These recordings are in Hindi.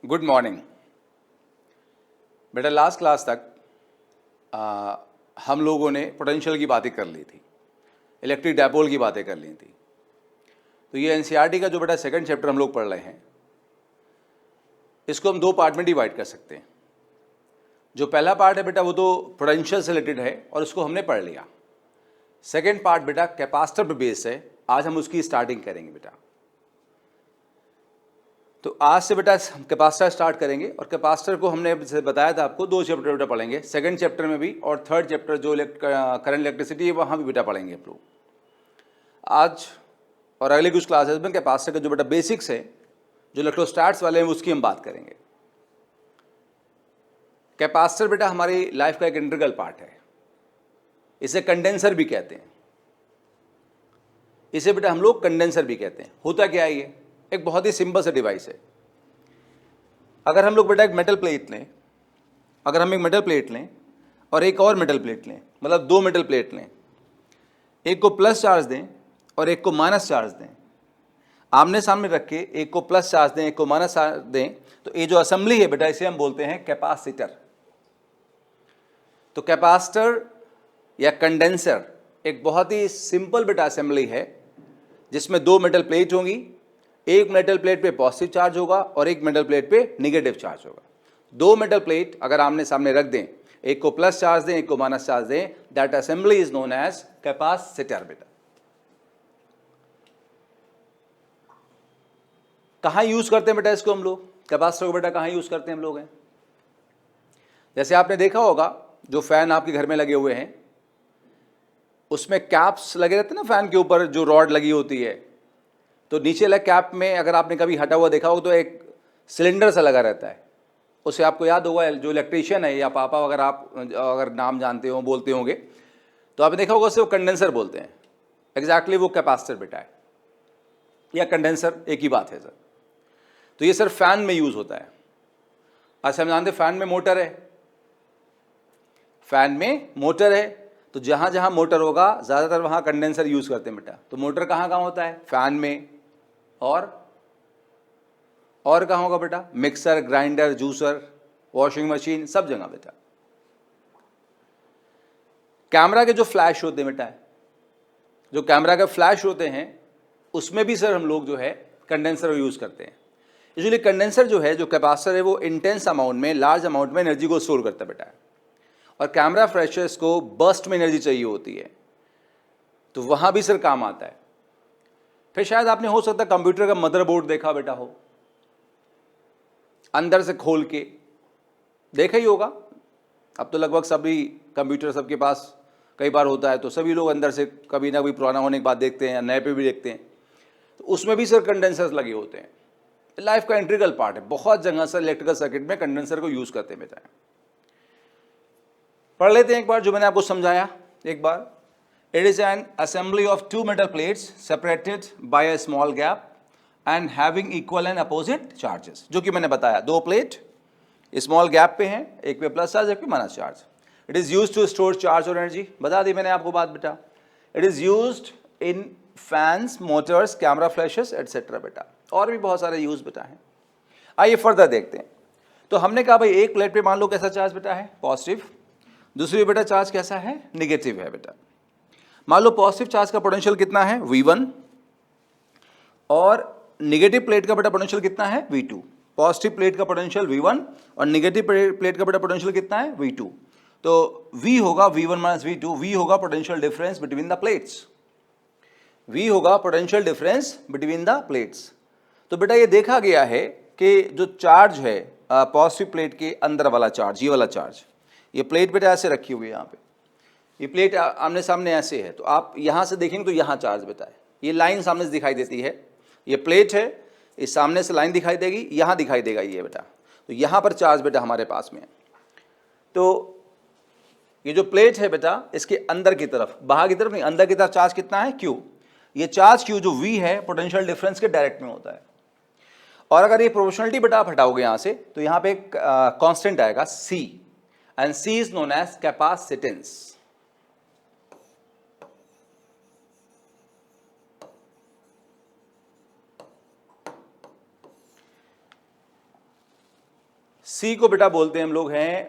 गुड मॉर्निंग बेटा। लास्ट क्लास तक हम लोगों ने पोटेंशियल की बातें कर ली थी, इलेक्ट्रिक डायपोल की बातें कर ली थी। तो ये एनसीईआरटी का जो बेटा सेकंड चैप्टर हम लोग पढ़ रहे हैं, इसको हम दो पार्ट में डिवाइड कर सकते हैं। जो पहला पार्ट है बेटा वो तो पोटेंशियल से रिलेटेड है और उसको हमने पढ़ लिया। सेकंड पार्ट बेटा कैपेसिटर पे बेस है, आज हम उसकी स्टार्टिंग करेंगे बेटा। तो आज से बेटा कैपेसिटर स्टार्ट करेंगे और कैपेसिटर को हमने बताया था आपको दो चैप्टर बेटा पढ़ेंगे, सेकंड चैप्टर में भी और थर्ड चैप्टर जो करंट इलेक्ट्रिसिटी है वहाँ भी बेटा पढ़ेंगे आप लोग आज। और अगले कुछ क्लासेस में कैपेसिटर का जो बेटा बेसिक्स है, जो इलेक्ट्रोस्टैट्स वाले हैं, उसकी हम बात करेंगे। कैपेसिटर बेटा हमारी लाइफ का एक इंटीग्रल पार्ट है, इसे कंडेंसर भी कहते हैं। इसे बेटा हम लोग कंडेंसर भी कहते हैं। होता क्या है, ये एक बहुत ही सिंपल सा डिवाइस है। अगर हम लोग बेटा एक मेटल प्लेट लें, अगर हम एक मेटल प्लेट लें और एक और मेटल प्लेट लें, मतलब दो मेटल प्लेट लें, एक को प्लस चार्ज दें और एक को माइनस चार्ज दें, आमने सामने रख के एक को प्लस चार्ज दें एक को माइनस चार्ज दें, तो ये जो असेंबली है बेटा इसे हम बोलते हैं कैपेसिटर। तो कैपेसिटर या कंडेंसर एक बहुत ही सिंपल बेटा असेंबली है, जिसमें दो मेटल प्लेट होंगी। एक मेटल प्लेट पे पॉजिटिव चार्ज होगा और एक मेटल प्लेट पे निगेटिव चार्ज होगा। दो मेटल प्लेट अगर आमने सामने रख दें, एक को प्लस चार्ज दें एक को माइनस चार्ज दें, that assembly is known as capacitor बेटा। कहां यूज करते हैं बेटा इसको हम लोग, कैपेसिटर को बेटा कहां यूज करते हैं हम लोग हैं? जैसे आपने देखा होगा जो फैन आपके घर में लगे हुए हैं, उसमें कैप्स लगे रहते हैं ना, फैन के ऊपर जो रॉड लगी होती है, तो नीचे वाला कैप में अगर आपने कभी हटा हुआ देखा हो तो एक सिलेंडर सा लगा रहता है। उसे आपको याद होगा, जो इलेक्ट्रीशियन है या पापा वगैरह आप अगर नाम जानते हो बोलते होंगे तो आपने देखा होगा उसे वो कंडेंसर बोलते हैं। एग्जैक्टली वो कैपेसिटर बेटा है या कंडेंसर, एक ही बात है सर। तो ये सर फैन में यूज होता है। अच्छा, हम जानते फैन में मोटर है, फैन में मोटर है, तो जहां जहां मोटर होगा ज्यादातर वहां कंडेंसर यूज करते हैं बेटा। तो मोटर कहां कहां होता है? फैन में। और कहां होगा बेटा? Mixer, grinder, juicer, washing machine, सब जगह बेटा। कैमरा के जो फ्लैश होते हैं बेटा, जो कैमरा के फ्लैश होते हैं उसमें भी सर हम लोग जो है कंडेंसर यूज करते हैं। यूजुअली कंडेंसर जो है, जो कैपेसिटर है, वो इंटेंस अमाउंट में, लार्ज अमाउंट में एनर्जी को स्टोर करता है बेटा। और कैमरा फ्लैशेस को बर्स्ट में एनर्जी चाहिए होती है, तो वहां भी सर काम आता है। फिर शायद आपने हो सकता है कंप्यूटर का मदरबोर्ड देखा बेटा हो, अंदर से खोल के देखा ही होगा। अब तो लगभग सभी कंप्यूटर सबके पास कई बार होता है, तो सभी लोग अंदर से कभी ना कभी पुराना होने के बाद देखते हैं या नए पे भी देखते हैं। तो उसमें भी सर कंडेंसर्स लगे होते हैं। लाइफ का इंटीग्रल पार्ट है। बहुत जगह सर इलेक्ट्रिकल सर्किट में कंडेंसर को यूज करते हैं बेटा। पढ़ लेते हैं एक बार जो मैंने आपको समझाया एक बार। It is an assembly of two metal plates separated by a small gap and having equal and opposite charges. जो कि मैंने बताया, दो प्लेट स्मॉल गैप पे हैं, एक पे प्लस चार्ज एक पे minus charge. It is used to store charge और एनर्जी, बता दी मैंने आपको बात बेटा। It is used in fans, motors, camera flashes etcetera बेटा। और भी बहुत सारे यूज बेटा हैं। आइए फर्दर देखते हैं। तो हमने कहा भाई एक प्लेट पे मान लो कैसा चार्ज बेटा है? पॉजिटिव। दूसरी बेटा चार्ज कैसा है? निगेटिव है बेटा। मान लो पॉजिटिव चार्ज का पोटेंशियल कितना है? V1। और निगेटिव प्लेट का बेटा पोटेंशियल कितना है? V2। पॉजिटिव प्लेट का पोटेंशियल V1 और निगेटिव प्लेट का बेटा पोटेंशियल कितना है? V2। तो V होगा V1 माइनस V2। V होगा potential difference between the plates. V होगा potential difference between the plates. तो बेटा ये देखा गया है कि जो चार्ज है पॉजिटिव प्लेट के अंदर वाला चार्ज, ये वाला चार्ज, ये प्लेट बेटा ऐसे रखी हुई है यहाँ पे, ये प्लेट आमने सामने ऐसे है, तो आप यहाँ से देखेंगे तो यहाँ चार्ज बेटा है। ये लाइन सामने से दिखाई देती है, ये प्लेट है, इस सामने से लाइन दिखाई देगी, यहाँ दिखाई देगा ये बेटा। तो यहाँ पर चार्ज बेटा हमारे पास में है। तो ये जो प्लेट है बेटा, इसके अंदर की तरफ, बाहर की तरफ नहीं, अंदर की तरफ चार्ज कितना है? Q। ये चार्ज Q जो V है पोटेंशियल डिफरेंस के डायरेक्ट में होता है। और अगर ये प्रोपोर्शनलिटी बेटा आप हटाओगे यहाँ से, तो यहाँ पे एक कांस्टेंट आएगा C, and C is known as capacitance. C को बेटा बोलते हैं हम लोग हैं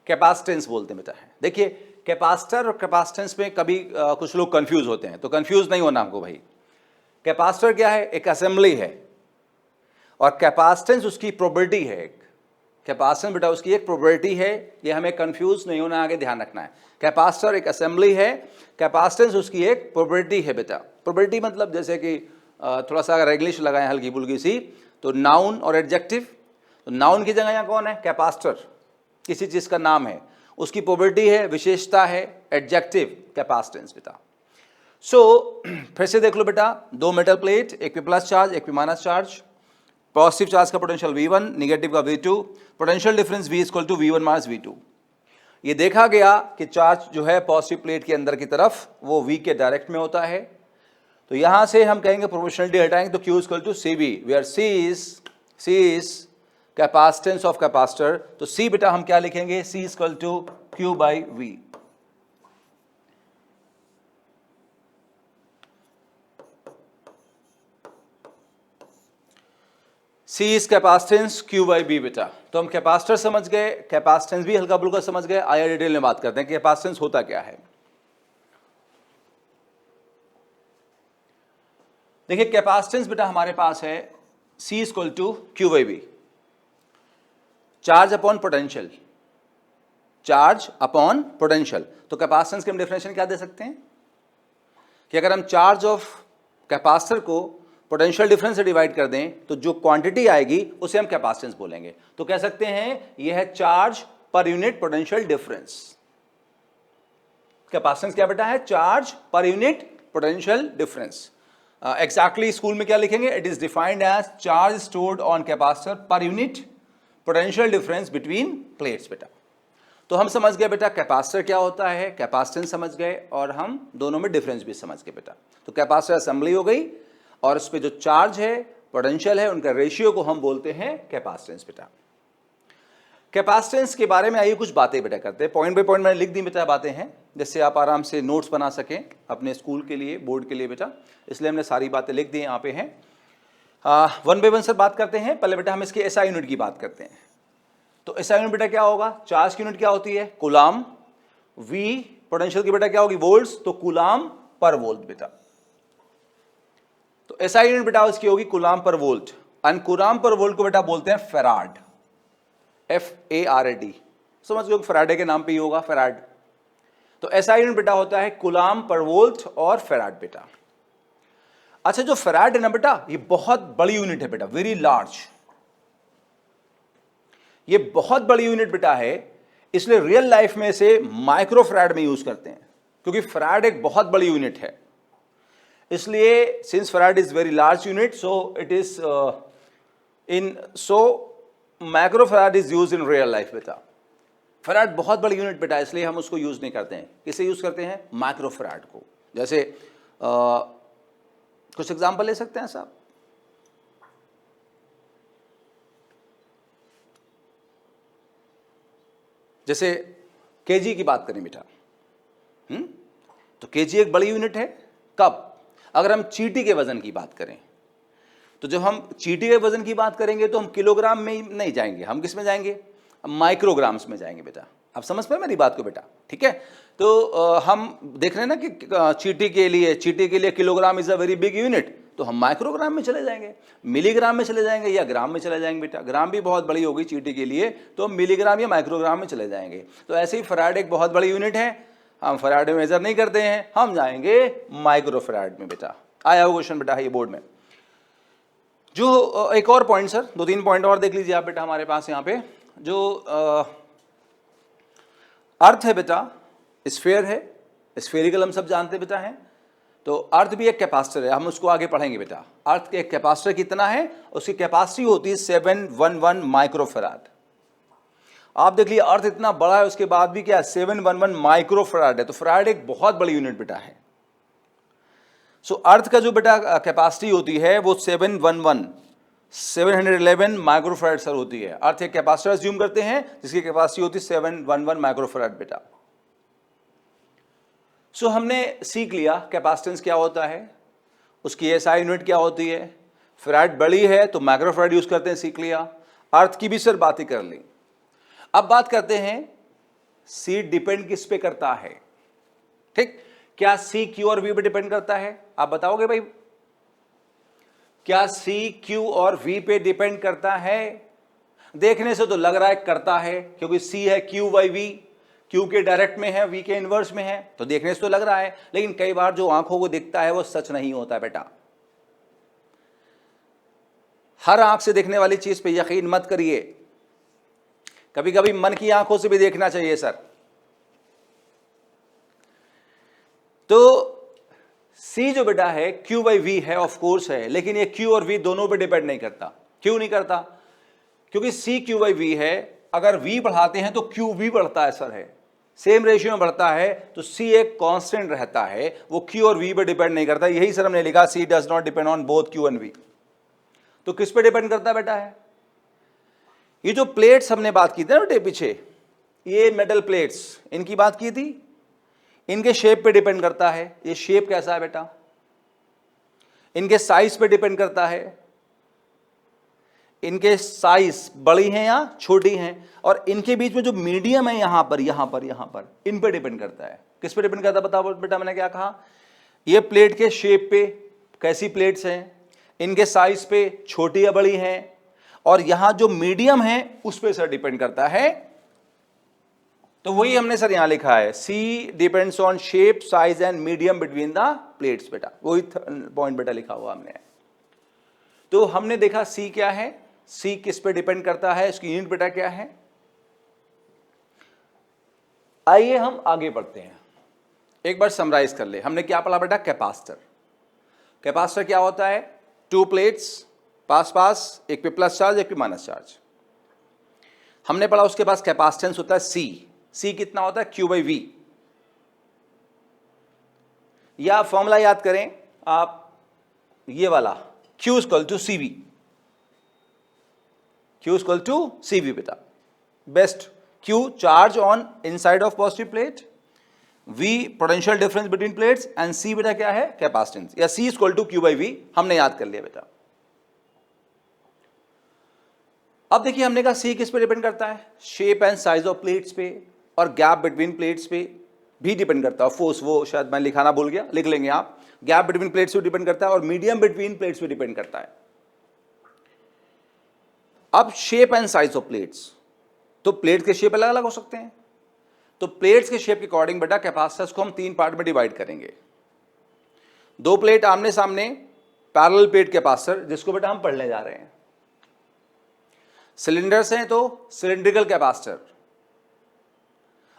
कैपेसिटेंस बोलते हैं बेटा है। देखिए कैपेसिटर और कैपेसिटेंस में कभी कुछ लोग कंफ्यूज होते हैं, तो कंफ्यूज नहीं होना हमको भाई। कैपेसिटर क्या है? एक असेंबली है, और कैपेसिटेंस उसकी प्रॉपर्टी है। एक कैपेसिटेंस बेटा उसकी एक प्रॉपर्टी है, ये हमें कंफ्यूज नहीं होना, आगे ध्यान रखना है। कैपेसिटर एक असेंबली है, कैपेसिटेंस उसकी एक प्रॉपर्टी है बेटा। प्रॉपर्टी मतलब जैसे कि थोड़ा सा अगर इंग्लिश लगाएं हल्की फुल्की सी, तो नाउन और एडजेक्टिव। तो नाउन की जगह यहाँ कौन है? कैपेसिटर, किसी चीज का नाम है, उसकी प्रॉपर्टी है, विशेषता है, एडजेक्टिव कैपेसिटेंस बेटा। सो फिर से देख लो बेटा, दो मेटल प्लेट, एक पे प्लस चार्ज एक पे माइनस चार्ज। पॉजिटिव चार्ज का पोटेंशियल V1, निगेटिव का V2, potential difference V equal to V1 minus V2। ये देखा गया कि चार्ज जो है पॉजिटिव प्लेट के अंदर की तरफ वो V के डायरेक्ट में होता है, तो यहां से हम कहेंगे प्रोपोर्शनलिटी हटाएंगे तो Q equal to CV, where C is capacitance of capacitor. तो C बेटा हम क्या लिखेंगे? C equal to Q by V। C is capacitance, Q by B बेटा। तो हम कैपेसिटर समझ गए, कैपेसिटेंस भी हल्का फुल्का समझ गए। आइए डिटेल में बात करते हैं कि कैपेसिटेंस होता क्या है। देखिए कैपेसिटेंस बेटा हमारे पास है C equal to Q by B, charge upon potential, charge upon potential. तो कैपेसिटेंस के हम डेफिनेशन क्या दे सकते हैं कि अगर हम चार्ज ऑफ कैपेसिटर को पोटेंशियल डिफरेंस से डिवाइड कर दें तो जो क्वांटिटी आएगी उसे हम कैपेसिटेंस बोलेंगे। तो कह सकते हैं यह है charge per unit potential difference. Capacitance क्या बेटा है? Charge per unit potential difference. Exactly school में क्या लिखेंगे? It is defined as charge stored on capacitor per unit potential difference between plates बेटा। तो हम समझ गए बेटा कैपेसिटर क्या होता है, कैपेसिटेंस समझ गए, और हम दोनों में डिफरेंस भी समझ गए बेटा। तो कैपेसिटर असेंबली हो गई, और उस पर जो चार्ज है, पोटेंशियल है, उनका रेशियो को हम बोलते हैं कैपेसिटेंस बेटा। कैपेसिटेंस के बारे में आइए कुछ बातें बेटा करते हैं। पॉइंट बाय पॉइंट मैंने लिख दी बेटा बातें हैं, जिससे आप आराम से नोट्स बना सकें अपने स्कूल के लिए, बोर्ड के लिए बेटा, इसलिए हमने सारी बातें लिख दी यहाँ पे हैं। वन बाय वन सर बात करते हैं। पहले बेटा हम इसके एसआई यूनिट की बात करते हैं। तो एसआई यूनिट बेटा क्या होगा? चार्ज की यूनिट क्या होती है? कूलाम। वी पोटेंशियल की बेटा क्या होगी? वोल्ट्स। तो कूलाम पर वोल्ट बेटा। तो एसआई यूनिट बेटा उसकी होगी कूलाम पर वोल्ट, और कूलाम पर वोल्ट को बेटा बोलते हैं फेराड, FARAD। समझ गए? फैराडे के नाम पे ही होगा फेराड। तो एसआई यूनिट बेटा होता है कूलाम पर वोल्ट और फेराड बेटा। अच्छा, जो फेराड है ना बेटा, ये बहुत बड़ी यूनिट है बेटा, वेरी लार्ज। ये बहुत बड़ी यूनिट बेटा है, इसलिए रियल लाइफ में इसे माइक्रो फेराड में यूज करते हैं, क्योंकि फेराड एक बहुत बड़ी यूनिट है। इसलिए since farad is very large unit, so it is micro farad is use in real life बेटा। फेराड बहुत बड़ी यूनिट बेटा, इसलिए हम उसको यूज नहीं करते हैं। किसे यूज करते हैं? माइक्रो फेराड को। जैसे कुछ एग्जांपल ले सकते हैं साहब? जैसे केजी की बात करें बेटा, तो केजी एक बड़ी यूनिट है। कब? अगर हम चींटी के वजन की बात करें, तो जब हम चींटी के वजन की बात करेंगे तो हम किलोग्राम में ही नहीं जाएंगे, हम किस में जाएंगे? माइक्रोग्राम्स में जाएंगे बेटा। आप समझ पाए मेरी बात को बेटा? ठीक है। तो हम देख रहे हैं ना कि चींटी के लिए kilogram is a very big unit, तो हम माइक्रोग्राम में चले जाएंगे, मिलीग्राम में चले जाएंगे, या ग्राम में चले जाएंगे बेटा। ग्राम भी बहुत बड़ी होगी चींटी के लिए, तो हम मिलीग्राम या माइक्रोग्राम में चले जाएंगे। तो ऐसे ही फैराड एक बहुत बड़ी यूनिट है, हम फैराड में मेजर नहीं करते हैं, हम जाएंगे माइक्रो फैराड में बेटा। आया वो क्वेश्चन बेटा है ये बोर्ड में। जो एक और पॉइंट सर, दो तीन पॉइंट और देख लीजिए आप बेटा हमारे पास यहाँ पे। जो अर्थ है बेटा, स्फीयर है, स्फेरिकल हम सब जानते बेटा है। तो अर्थ भी एक कैपेसिटर है, हम उसको आगे पढ़ेंगे बेटा। अर्थ के एक कैपेसिटर कितना है? उसकी कैपेसिटी होती है 711 माइक्रोफैराड। आप देख लीजिए अर्थ इतना बड़ा है, उसके बाद भी क्या 711 माइक्रोफैराड है। तो फैराड एक बहुत बड़ी यूनिट बेटा है। सो अर्थ का जो बेटा कैपेसिटी होती है वो 711 माइक्रोफैराड सर होती है। अर्थ एक कैपेसिटर अज्यूम करते हैं जिसकी कैपेसिटी होती है 711 माइक्रोफैराड बेटा। सो हमने सीख लिया कैपेसिटेंस क्या होता है, उसकी एसआई यूनिट क्या होती है। फैराड बड़ी है तो माइक्रोफैराड यूज करते हैं, सीख लिया। अर्थ की भी सर बात ही कर ली। अब बात करते हैं सी डिपेंड किस पे करता है। ठीक, क्या सी क्यू और वी पे डिपेंड करता है? आप बताओगे भाई, क्या सी क्यू और वी पे डिपेंड करता है? देखने से तो लग रहा है करता है, क्योंकि सी है क्यू बाई वी, क्यू के डायरेक्ट में है, वी के इनवर्स में है, तो देखने से तो लग रहा है। लेकिन कई बार जो आंखों को दिखता है वो सच नहीं होता बेटा। हर आंख से देखने वाली चीज पे यकीन मत करिए, कभी कभी मन की आंखों से भी देखना चाहिए सर। तो सी जो बेटा है क्यू बाई वी है, ऑफ कोर्स है, लेकिन ये क्यू और वी दोनों पे डिपेंड नहीं करता। क्यों नहीं करता? क्योंकि सी क्यू बाई वी है, अगर वी बढ़ाते हैं तो क्यू भी बढ़ता है सर, है सेम रेशियो में बढ़ता है, तो सी एक कांस्टेंट रहता है, वो क्यू और वी पे डिपेंड नहीं करता। यही सर हमने लिखा, C does not depend on both Q and V. तो किस पे डिपेंड करता है बेटा? है ये जो प्लेट्स हमने बात की थी ना बेटे पीछे, ये मेटल प्लेट्स, इनकी बात की थी, इनके शेप पे डिपेंड करता है। ये शेप कैसा है बेटा? इनके साइज पे डिपेंड करता है, इनके साइज बड़ी हैं या छोटी हैं, और इनके बीच में जो मीडियम है यहां पर इन पे डिपेंड करता है। किस पे डिपेंड करता है बताओ बेटा? मैंने क्या कहा? ये प्लेट के शेप पे, कैसी प्लेट्स हैं, इनके साइज पे, छोटी या बड़ी हैं, और यहां जो मीडियम है उस पे सर डिपेंड करता है। तो वही हमने सर यहां लिखा है, see depends on shape, size and medium between the plates बेटा, वही पॉइंट बेटा लिखा हुआ हमने। तो हमने देखा सी क्या है, सी किस पे डिपेंड करता है, इसकी यूनिट बेटा क्या है। आइए हम आगे बढ़ते हैं, एक बार समराइज कर ले। हमने क्या पढ़ा बेटा? कैपेसिटर। कैपेसिटर क्या होता है? टू प्लेट्स पास पास, एक पे प्लस चार्ज एक पे माइनस चार्ज। हमने पढ़ा उसके पास कैपेसिटेंस होता है सी। सी कितना होता है? Q by V. या फॉर्मूला याद करें आप, ये वाला, Q equal to C V. Q equal to C V बेटा, best. Q charge on inside of positive plate, V potential difference between plates, and C बेटा क्या है? कैपेसिटेंस, या C equal to Q by V. हमने याद कर लिया बेटा। अब देखिए हमने कहा सी किस पे डिपेंड करता है? Shape and size of plates पे, और गैप बिटवीन प्लेट्स पे भी डिपेंड करता है। फोर्स वो शायद मैं लिखाना भूल गया, लिख लेंगे आप। गैप बिटवीन प्लेट्स पे डिपेंड करता है, और मीडियम बिटवीन प्लेट्स पे डिपेंड करता है। अब shape and size of plates, तो प्लेट के शेप अलग अलग हो सकते हैं। तो प्लेट्स के शेप के अकॉर्डिंग बेटा कैपेसिटर्स को हम तीन पार्ट में डिवाइड करेंगे। दो प्लेट आमने सामने, पैरेलल प्लेट कैपेसिटर, जिसको बेटा हम पढ़ने जा रहे हैं। सिलेंडर्स हैं तो सिलेंड्रिकल कैपेसिटर,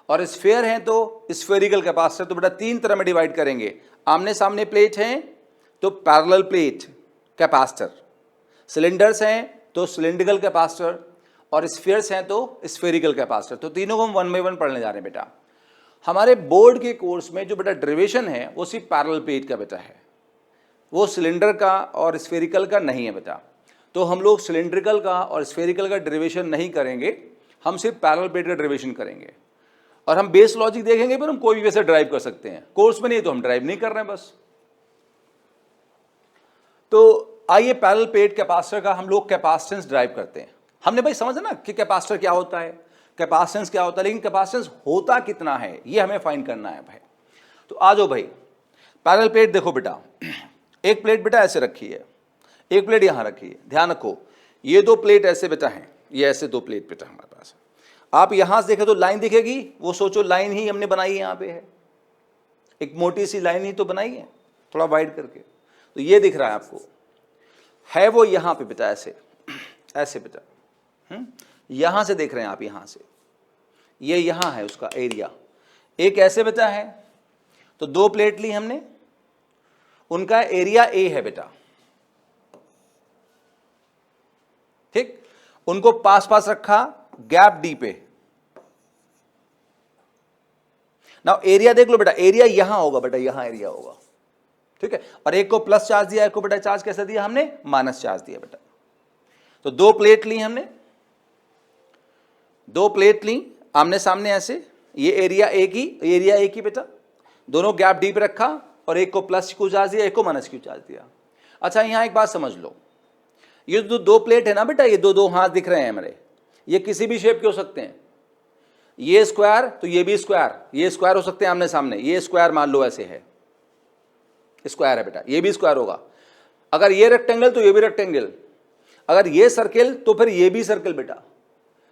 और स्फीयर हैं तो स्फेरिकल कैपेसिटर। तो बेटा तीन तरह में डिवाइड करेंगे। आमने सामने प्लेट हैं तो पैरेलल प्लेट कैपेसिटर, सिलेंडर्स हैं तो सिलेंड्रिकल कैपेसिटर, और स्फीयर्स हैं तो स्फेरिकल कैपेसिटर। तो तीनों को हम वन बाई वन पढ़ने जा रहे हैं बेटा। हमारे बोर्ड के कोर्स में जो बेटा डेरिवेशन है वो सिर्फ पैरेलल प्लेट का बेटा है, वो सिलेंडर का और स्फेरिकल का नहीं है बेटा। तो हम लोग सिलेंड्रिकल का और स्फेरिकल का डेरिवेशन नहीं करेंगे, हम सिर्फ पैरेलल प्लेट का डेरिवेशन करेंगे। और हम बेस लॉजिक देखेंगे, पर हम कोई भी वैसे ड्राइव कर सकते हैं। कोर्स में नहीं तो हम ड्राइव नहीं कर रहे हैं बस। तो आइए पैरेलल प्लेट कैपेसिटर का हम लोग कैपेसिटेंस ड्राइव करते हैं। हमने भाई समझा ना कि कैपेसिटर क्या होता है, कैपेसिटेंस क्या होता है, लेकिन कैपेसिटेंस होता कितना है ये हमें फाइंड करना है भाई। तो आ जाओ भाई, पैरेलल प्लेट देखो बेटा, एक प्लेट बेटा ऐसे रखी है, एक प्लेट यहां रखी है। ध्यान रखो, ये दो प्लेट ऐसे बेटा हैं, ये ऐसे दो प्लेट बेटा हमारे पास। आप यहां से देखें तो लाइन दिखेगी, वो सोचो लाइन ही हमने बनाई है, यहां पे है एक मोटी सी लाइन ही तो बनाई है, थोड़ा वाइड करके। तो ये दिख रहा है आपको, है वो यहां पे बेटा ऐसे, ऐसे बेटा, यहां से देख रहे हैं आप, यहां से ये यहां है उसका एरिया। एक ऐसे बेटा है, तो दो प्लेट ली हमने, उनका एरिया ए है बेटा, ठीक। उनको पास पास रखा गैप डी पे। नाउ एरिया देख लो बेटा, एरिया यहां होगा बेटा, यहां एरिया होगा, ठीक है। और एक को प्लस चार्ज दिया, एक को बेटा चार्ज कैसा दिया हमने? माइनस चार्ज दिया बेटा। तो दो प्लेट ली हमने, दो प्लेट ली आमने सामने ऐसे, ये एरिया एक ही बेटा, दोनों गैप डी पे रखा, और एक को प्लस क्यू चार्ज दिया, एक को माइनस क्यू चार्ज दिया। अच्छा यहां एक बात समझ लो, ये जो दो प्लेट है ना बेटा, ये दो हाथ दिख रहे हैं हमारे, ये किसी भी शेप के हो सकते हैं। ये स्क्वायर तो ये भी स्क्वायर, ये स्क्वायर हो सकते हैं आमने सामने। ये स्क्वायर मान लो ऐसे है, स्क्वायर है बेटा, ये भी स्क्वायर होगा। अगर ये रेक्टेंगल तो ये भी रेक्टेंगल, अगर ये सर्किल तो फिर ये भी सर्किल बेटा।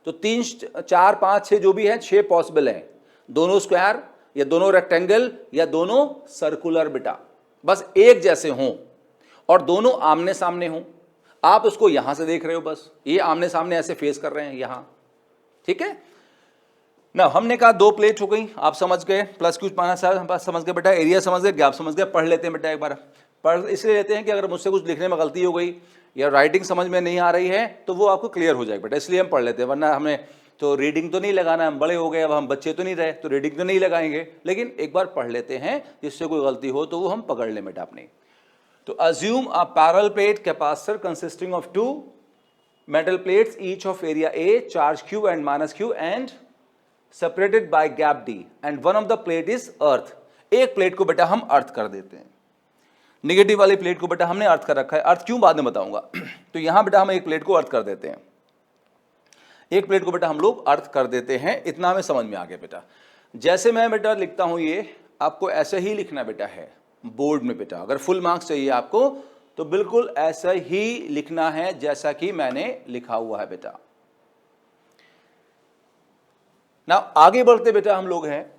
तो 3 4 5 6 जो भी है 6 पॉसिबल है, दोनों स्क्वायर या दोनों रेक्टेंगल या दोनों सर्कुलर बेटा, बस एक जैसे हों और दोनों आमने सामने हों। आप उसको यहां से देख रहे हो, बस ये आमने सामने ऐसे फेस कर रहे हैं यहां, ठीक है ना। हमने कहा दो प्लेट हो गई, आप समझ गए, प्लस क्यूज पाना समझ गए बेटा, एरिया समझ गए, गैप समझ गए। पढ़ लेते हैं बेटा एक बार, पढ़ इसलिए लेते हैं कि अगर मुझसे कुछ लिखने में गलती हो गई या राइटिंग समझ में नहीं आ रही है तो वो आपको क्लियर हो जाएगा बेटा, इसलिए हम पढ़ लेते हैं। वरना हमें तो रीडिंग तो नहीं लगाना, हम बड़े हो गए, अब हम बच्चे तो नहीं रहे, तो रीडिंग तो नहीं लगाएंगे, लेकिन एक बार पढ़ लेते हैं, जिससे कोई गलती हो तो वो हम पकड़ लें बेटा अपनी। तो assume a parallel plate capacitor consisting of two metal plates each of area A, charge Q and minus Q and separated by gap D and one of the plate is earth। एक प्लेट को बेटा हम अर्थ कर देते हैं, निगेटिव वाली प्लेट को बेटा हमने अर्थ कर रखा है, अर्थ क्यों बाद में बताऊंगा। तो यहां बेटा हम एक प्लेट को अर्थ कर देते हैं, एक प्लेट को बेटा हम लोग अर्थ कर देते हैं, इतना हमें समझ में आ गया बेटा। जैसे मैं बेटा लिखता हूं, ये आपको ऐसे ही लिखना बेटा है बोर्ड में बेटा। अगर फुल मार्क्स चाहिए आपको तो बिल्कुल ऐसा ही लिखना है जैसा कि मैंने लिखा हुआ है बेटा। ना आगे बढ़ते बेटा हम लोग हैं,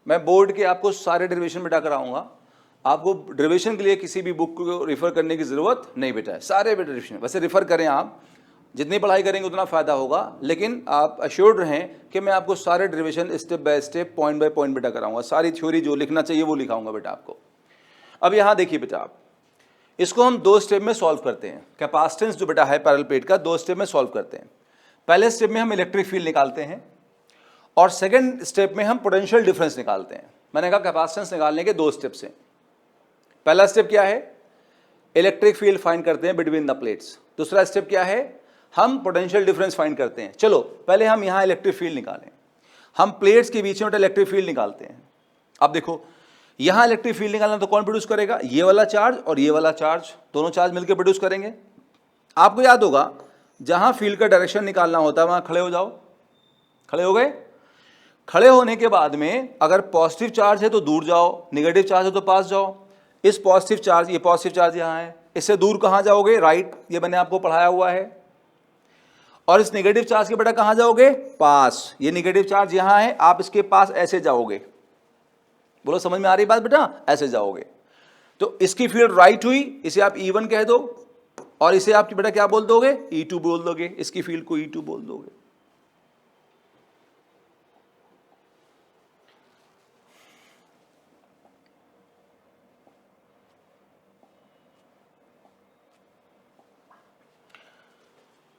मैं बोर्ड के आपको सारे डेरिवेशन बेटा कराऊंगा। आपको डेरिवेशन के लिए किसी भी बुक को रिफर करने की जरूरत नहीं बेटा है, सारे डेरिवेशन वैसे रिफर करें आप, जितनी पढ़ाई करेंगे उतना फायदा होगा, लेकिन आप अश्योर्ड रहें कि मैं आपको सारे derivation step by step point by point बेटा कराऊंगा। सारी थ्योरी जो लिखना चाहिए वो लिखाऊंगा बेटा आपको। अब यहां देखिए बेटा, आप इसको हम दो स्टेप में सॉल्व करते हैं। कैपेसिटेंस जो बेटा है पैरेलल प्लेट का, दो स्टेप में सॉल्व करते हैं। पहले स्टेप में हम इलेक्ट्रिक फील्ड निकालते हैं और सेकंड स्टेप में हम पोटेंशियल डिफरेंस निकालते हैं। मैंने कहा कैपेसिटेंस निकालने के दो स्टेप्स हैं। पहला स्टेप क्या है, इलेक्ट्रिक फील्ड फाइंड करते हैं बिटवीन द प्लेट्स। दूसरा स्टेप क्या है, हम पोटेंशियल डिफरेंस फाइंड करते हैं। चलो पहले हम यहां इलेक्ट्रिक फील्ड निकालें। हम प्लेट्स के बीच में इलेक्ट्रिक फील्ड निकालते हैं। अब देखो यहां इलेक्ट्रिक फील्ड निकालना तो कौन प्रोड्यूस करेगा, ये वाला चार्ज और ये वाला चार्ज, दोनों चार्ज मिलकर प्रोड्यूस करेंगे। आपको याद होगा जहां फील्ड का डायरेक्शन निकालना होता है वहां खड़े हो जाओ। खड़े हो गए, खड़े होने के बाद में अगर पॉजिटिव चार्ज है तो दूर जाओ, नेगेटिव चार्ज है तो पास जाओ। इस पॉजिटिव चार्ज, ये पॉजिटिव चार्ज यहां है, इससे दूर कहां जाओगे, राइट, ये मैंने आपको पढ़ाया हुआ है। और इस नेगेटिव चार्ज के बेटा कहां जाओगे, पास। ये नेगेटिव चार्ज यहां है, आप इसके पास ऐसे जाओगे। बोलो समझ में आ रही बात बेटा, ऐसे जाओगे तो इसकी फील्ड राइट हुई, इसे आप E1 कह दो और इसे आप बेटा क्या बोल दोगे, E2 बोल दोगे। इसकी फील्ड को E2 बोल दोगे।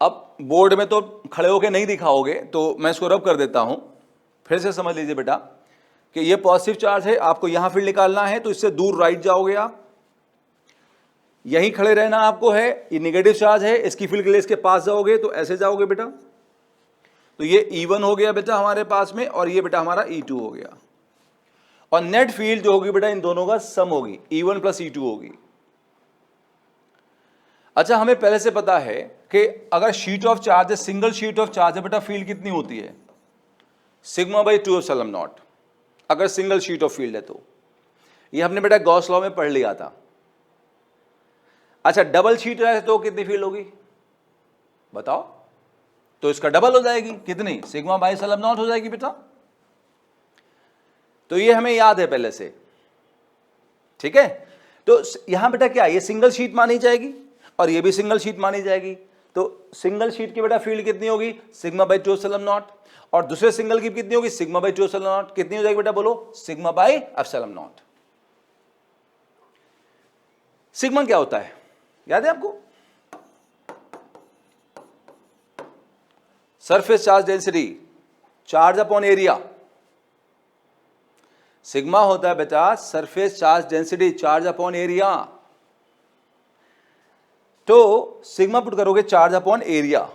अब बोर्ड में तो खड़े होके नहीं दिखाओगे तो मैं इसको रब कर देता हूं, फिर से समझ लीजिए बेटा कि ये पॉजिटिव चार्ज है, आपको यहां फील्ड निकालना है तो इससे दूर राइट जाओगे आप, यहीं खड़े रहना आपको है। ये नेगेटिव चार्ज है, इसकी फील्ड के लिए इसके पास जाओगे तो ऐसे जाओगे बेटा। तो ये E1 हो गया बेटा हमारे पास में और ये बेटा हमारा E2 हो गया। और नेट फील्ड जो होगी बेटा इन दोनों का सम होगी, E1 प्लस E2 होगी। अच्छा हमें पहले से पता है कि अगर शीट ऑफ चार्ज है, सिंगल शीट ऑफ चार्ज है बेटा, फील्ड कितनी होती है, सिग्मा बाई 2 एप्सिलॉन नॉट। अगर सिंगल शीट ऑफ फील्ड है तो ये हमने बेटा गॉस लॉ में पढ़ लिया था। अच्छा डबल शीट है तो कितनी फील्ड होगी बताओ, तो इसका डबल हो जाएगी, कितनी, सिग्मा बाई एप्सिलॉन नॉट हो जाएगी बेटा। तो ये हमें याद है पहले से, ठीक है। तो यहां बेटा क्या, ये सिंगल शीट मानी जाएगी और ये भी सिंगल शीट मानी जाएगी। तो सिंगल शीट की बेटा फील्ड कितनी होगी, सिग्मा बाई 2 एप्सिलॉन नॉट, और दूसरे सिंगल की कितनी होगी, सिग्मा बाई 2 एप्सिलॉन नॉट। कितनी हो जाएगी बेटा बोलो, sigma by epsilon not. Sigma क्या होता है याद है आपको, surface charge density, charge upon area. Sigma होता है बेटा surface charge density, charge upon area. तो सिग्मा पुट करोगे charge upon area,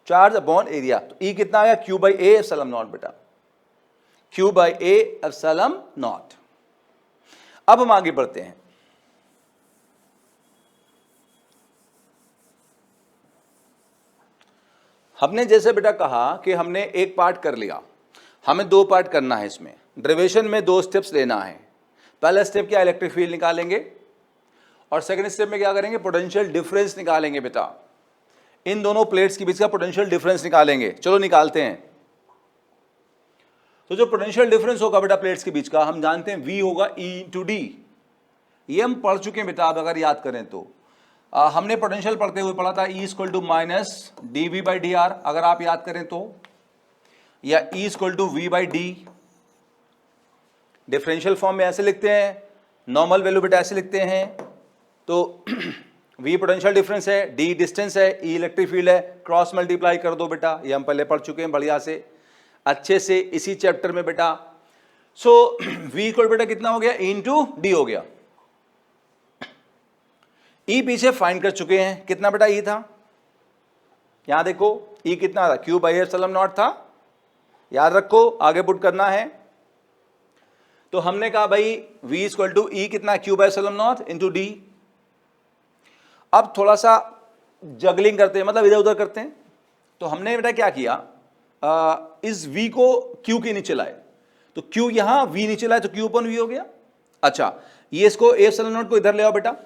charge upon area, तो E कितना आया, Q by A epsilon not बेटा, Q by A epsilon not. अब हम आगे बढ़ते हैं। हमने जैसे बेटा कहा कि हमने एक पार्ट कर लिया, हमें दो पार्ट करना है। इसमें डेरिवेशन में दो स्टेप्स लेना है। पहला स्टेप क्या, इलेक्ट्रिक फील्ड निकालेंगे, और सेकंड स्टेप में क्या करेंगे, पोटेंशियल डिफरेंस निकालेंगे बेटा। इन दोनों प्लेट्स के बीच का पोटेंशियल डिफरेंस निकालेंगे। चलो निकालते हैं। तो जो पोटेंशियल डिफरेंस होगा बेटा प्लेट्स के बीच का, हम जानते हैं V होगा E/D। ये हम पढ़ चुके हैं बेटा, आप अगर याद करें तो हमने पोटेंशियल पढ़ते हुए पढ़ा था E=-dV/dr, अगर आप याद करें तो, या E=V/d। डिफरेंशियल फॉर्म में ऐसे लिखते हैं, नॉर्मल वैल्यू बेटा ऐसे लिखते हैं। तो V पोटेंशियल डिफरेंस है, D डिस्टेंस है, E इलेक्ट्रिक फील्ड है, क्रॉस मल्टीप्लाई कर दो बेटा। ये हम पहले पढ़ चुके हैं बढ़िया से, अच्छे से, इसी चैप्टर में बेटा। सो V इक्वल बेटा कितना हो गया, E/D हो गया। E पीछे फाइंड कर चुके हैं, कितना बेटा E था, यहां देखो E कितना था, Q/ε0 था, याद रखो, आगे पुट करना है। तो हमने कहा भाई V = E कितना, Q/ε0 × D। अब थोड़ा सा जगलिंग करते हैं, मतलब इधर उधर करते हैं। तो हमने बेटा क्या किया, इस V को Q के नीचे लाए, तो Q यहां, V नीचे लाए तो Q/V हो गया। अच्छा, ये इसको ε0 को इधर ले आओ बेटा,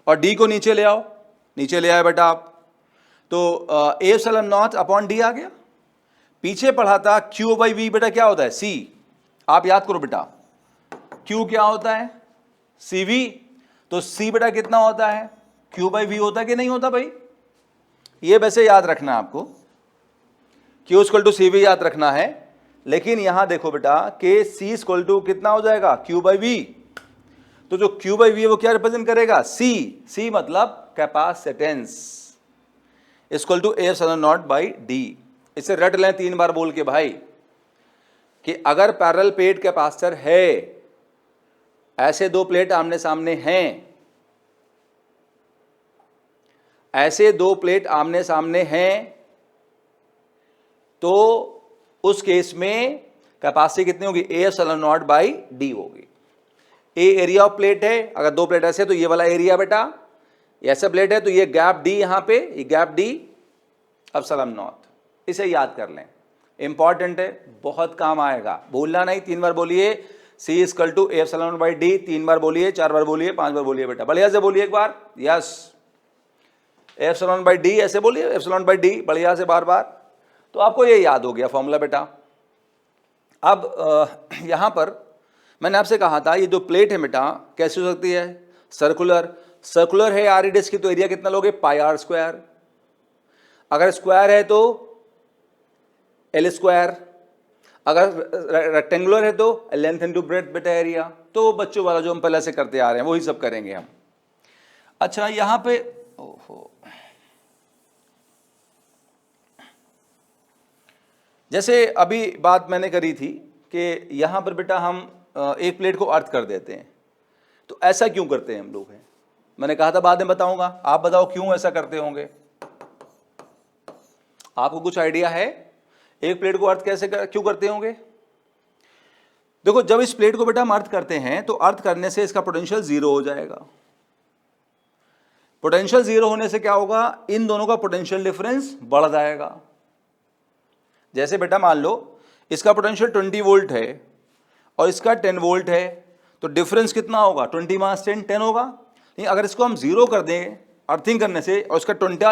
और D को नीचे ले आओ, नीचे ले आए बेटा आप, तो ε0/D आ गया। पीछे पढ़ा था Q/V बेटा क्या होता है, C। आप याद करो बेटा, Q क्या होता है, CV। तो C बेटा कितना होता है, Q/V होता है कि नहीं होता भाई, ये वैसे याद रखना है आपको, Q = CV याद रखना है। लेकिन यहां देखो बेटा कि C = कितना हो जाएगा, Q/V। तो जो Q/V है वो क्या रिप्रेजेंट करेगा, C मतलब कैपेसिटेंस = ε0/D। इसे रट लें 3 बार बोल के भाई, कि अगर पैरेलल प्लेट कैपेसिटर है, ऐसे दो प्लेट आमने सामने हैं, ऐसे दो प्लेट आमने सामने हैं, तो उस केस में कैपेसिटी कितनी होगी, ε0/D होगी। ए एरिया ऑफ प्लेट है, अगर दो प्लेट ऐसे तो ये वाला एरिया बेटा, ऐसा प्लेट है तो ये गैप D, यहां पे ये गैप D ε0। इसे याद कर लें, इंपॉर्टेंट है, बहुत काम आएगा, भूलना नहीं। 3 बार बोलिए C = ε0/D, 3 बार बोलिए, 4 बार बोलिए, 5 बार बोलिए बेटा, बढ़िया से बोलिए एक बार, यस। ε0/D ऐसे बोलिए, ε0/D बढ़िया से बार बार, तो आपको ये याद हो गया फॉर्मूला बेटा। अब यहां पर मैंने आपसे कहा था, ये जो प्लेट है बेटा कैसी हो सकती है, सर्कुलर है r रेडियस की, तो एरिया कितना लोगे, πr²। अगर स्क्वायर है तो L², अगर रेक्टेंगुलर है तो लेंथ इनटू ब्रेड्थ बेटा एरिया। तो बच्चों वाला जो हम पहले से करते आ रहे हैं वही सब करेंगे हम। अच्छा, यहां पे ओहो, जैसे अभी बात मैंने करी थी कि यहां पर बेटा हम एक प्लेट को अर्थ कर देते हैं, तो ऐसा क्यों करते हैं हम लोग हैं, मैंने कहा था बाद में बताऊंगा, आप बताओ क्यों ऐसा करते होंगे, आपको कुछ आइडिया है, एक प्लेट को अर्थ क्यों करते होंगे। देखो, जब इस प्लेट को बेटा हम अर्थ करते हैं तो अर्थ करने से इसका पोटेंशियल 0 हो जाएगा। पोटेंशियल 0 होने से क्या होगा, इन दोनों का पोटेंशियल डिफरेंस बढ़ जाएगा। जैसे बेटा मान लो इसका पोटेंशियल 20 वोल्ट है और इसका 10 वोल्ट है, तो डिफरेंस कितना होगा, 20 - 10 होगा। नहीं, अगर इसको हम 0 कर दें अर्थिंग करने से और इसका 20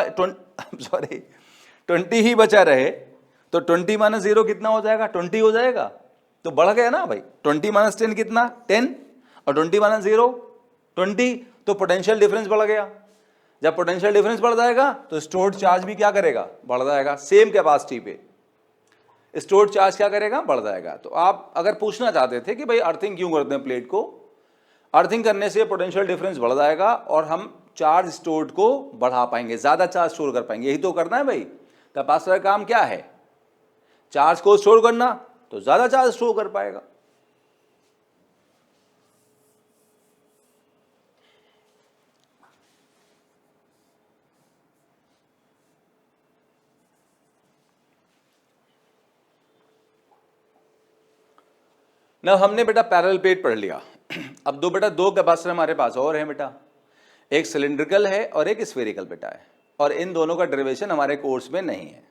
ही बचा रहे, तो 20 - 0 कितना हो जाएगा, 20 हो जाएगा। तो बढ़ गया ना भाई, 20 - 10 कितना, 10, और 20 - 0 20, तो पोटेंशियल डिफरेंस बढ़ गया। जब पोटेंशियल डिफरेंस बढ़ जाएगा तो स्टोर्ड चार्ज भी क्या करेगा, बढ़ जाएगा। सेम कैपेसिटी पे स्टोर्ड चार्ज क्या करेगा, बढ़ जाएगा। तो आप अगर पूछना चाहते थे कि भाई अर्थिंग क्यों करते हैं प्लेट को, अर्थिंग करने से पोटेंशियल डिफरेंस बढ़ जाएगा और हम चार्ज स्टोर्ड को बढ़ा पाएंगे, ज्यादा चार्ज स्टोर कर पाएंगे। यही तो करना है भाई, कैपेसिटर का काम क्या है, चार्ज को स्टोर करना, तो ज्यादा चार्ज स्टोर कर पाएगा। ना हमने बेटा पैरेलल प्लेट पढ़ लिया। अब दो कैपेसिटर हमारे पास और हैं बेटा, एक सिलिंड्रिकल है और एक स्फेरिकल बेटा है। और इन दोनों का डेरिवेशन हमारे कोर्स में नहीं है।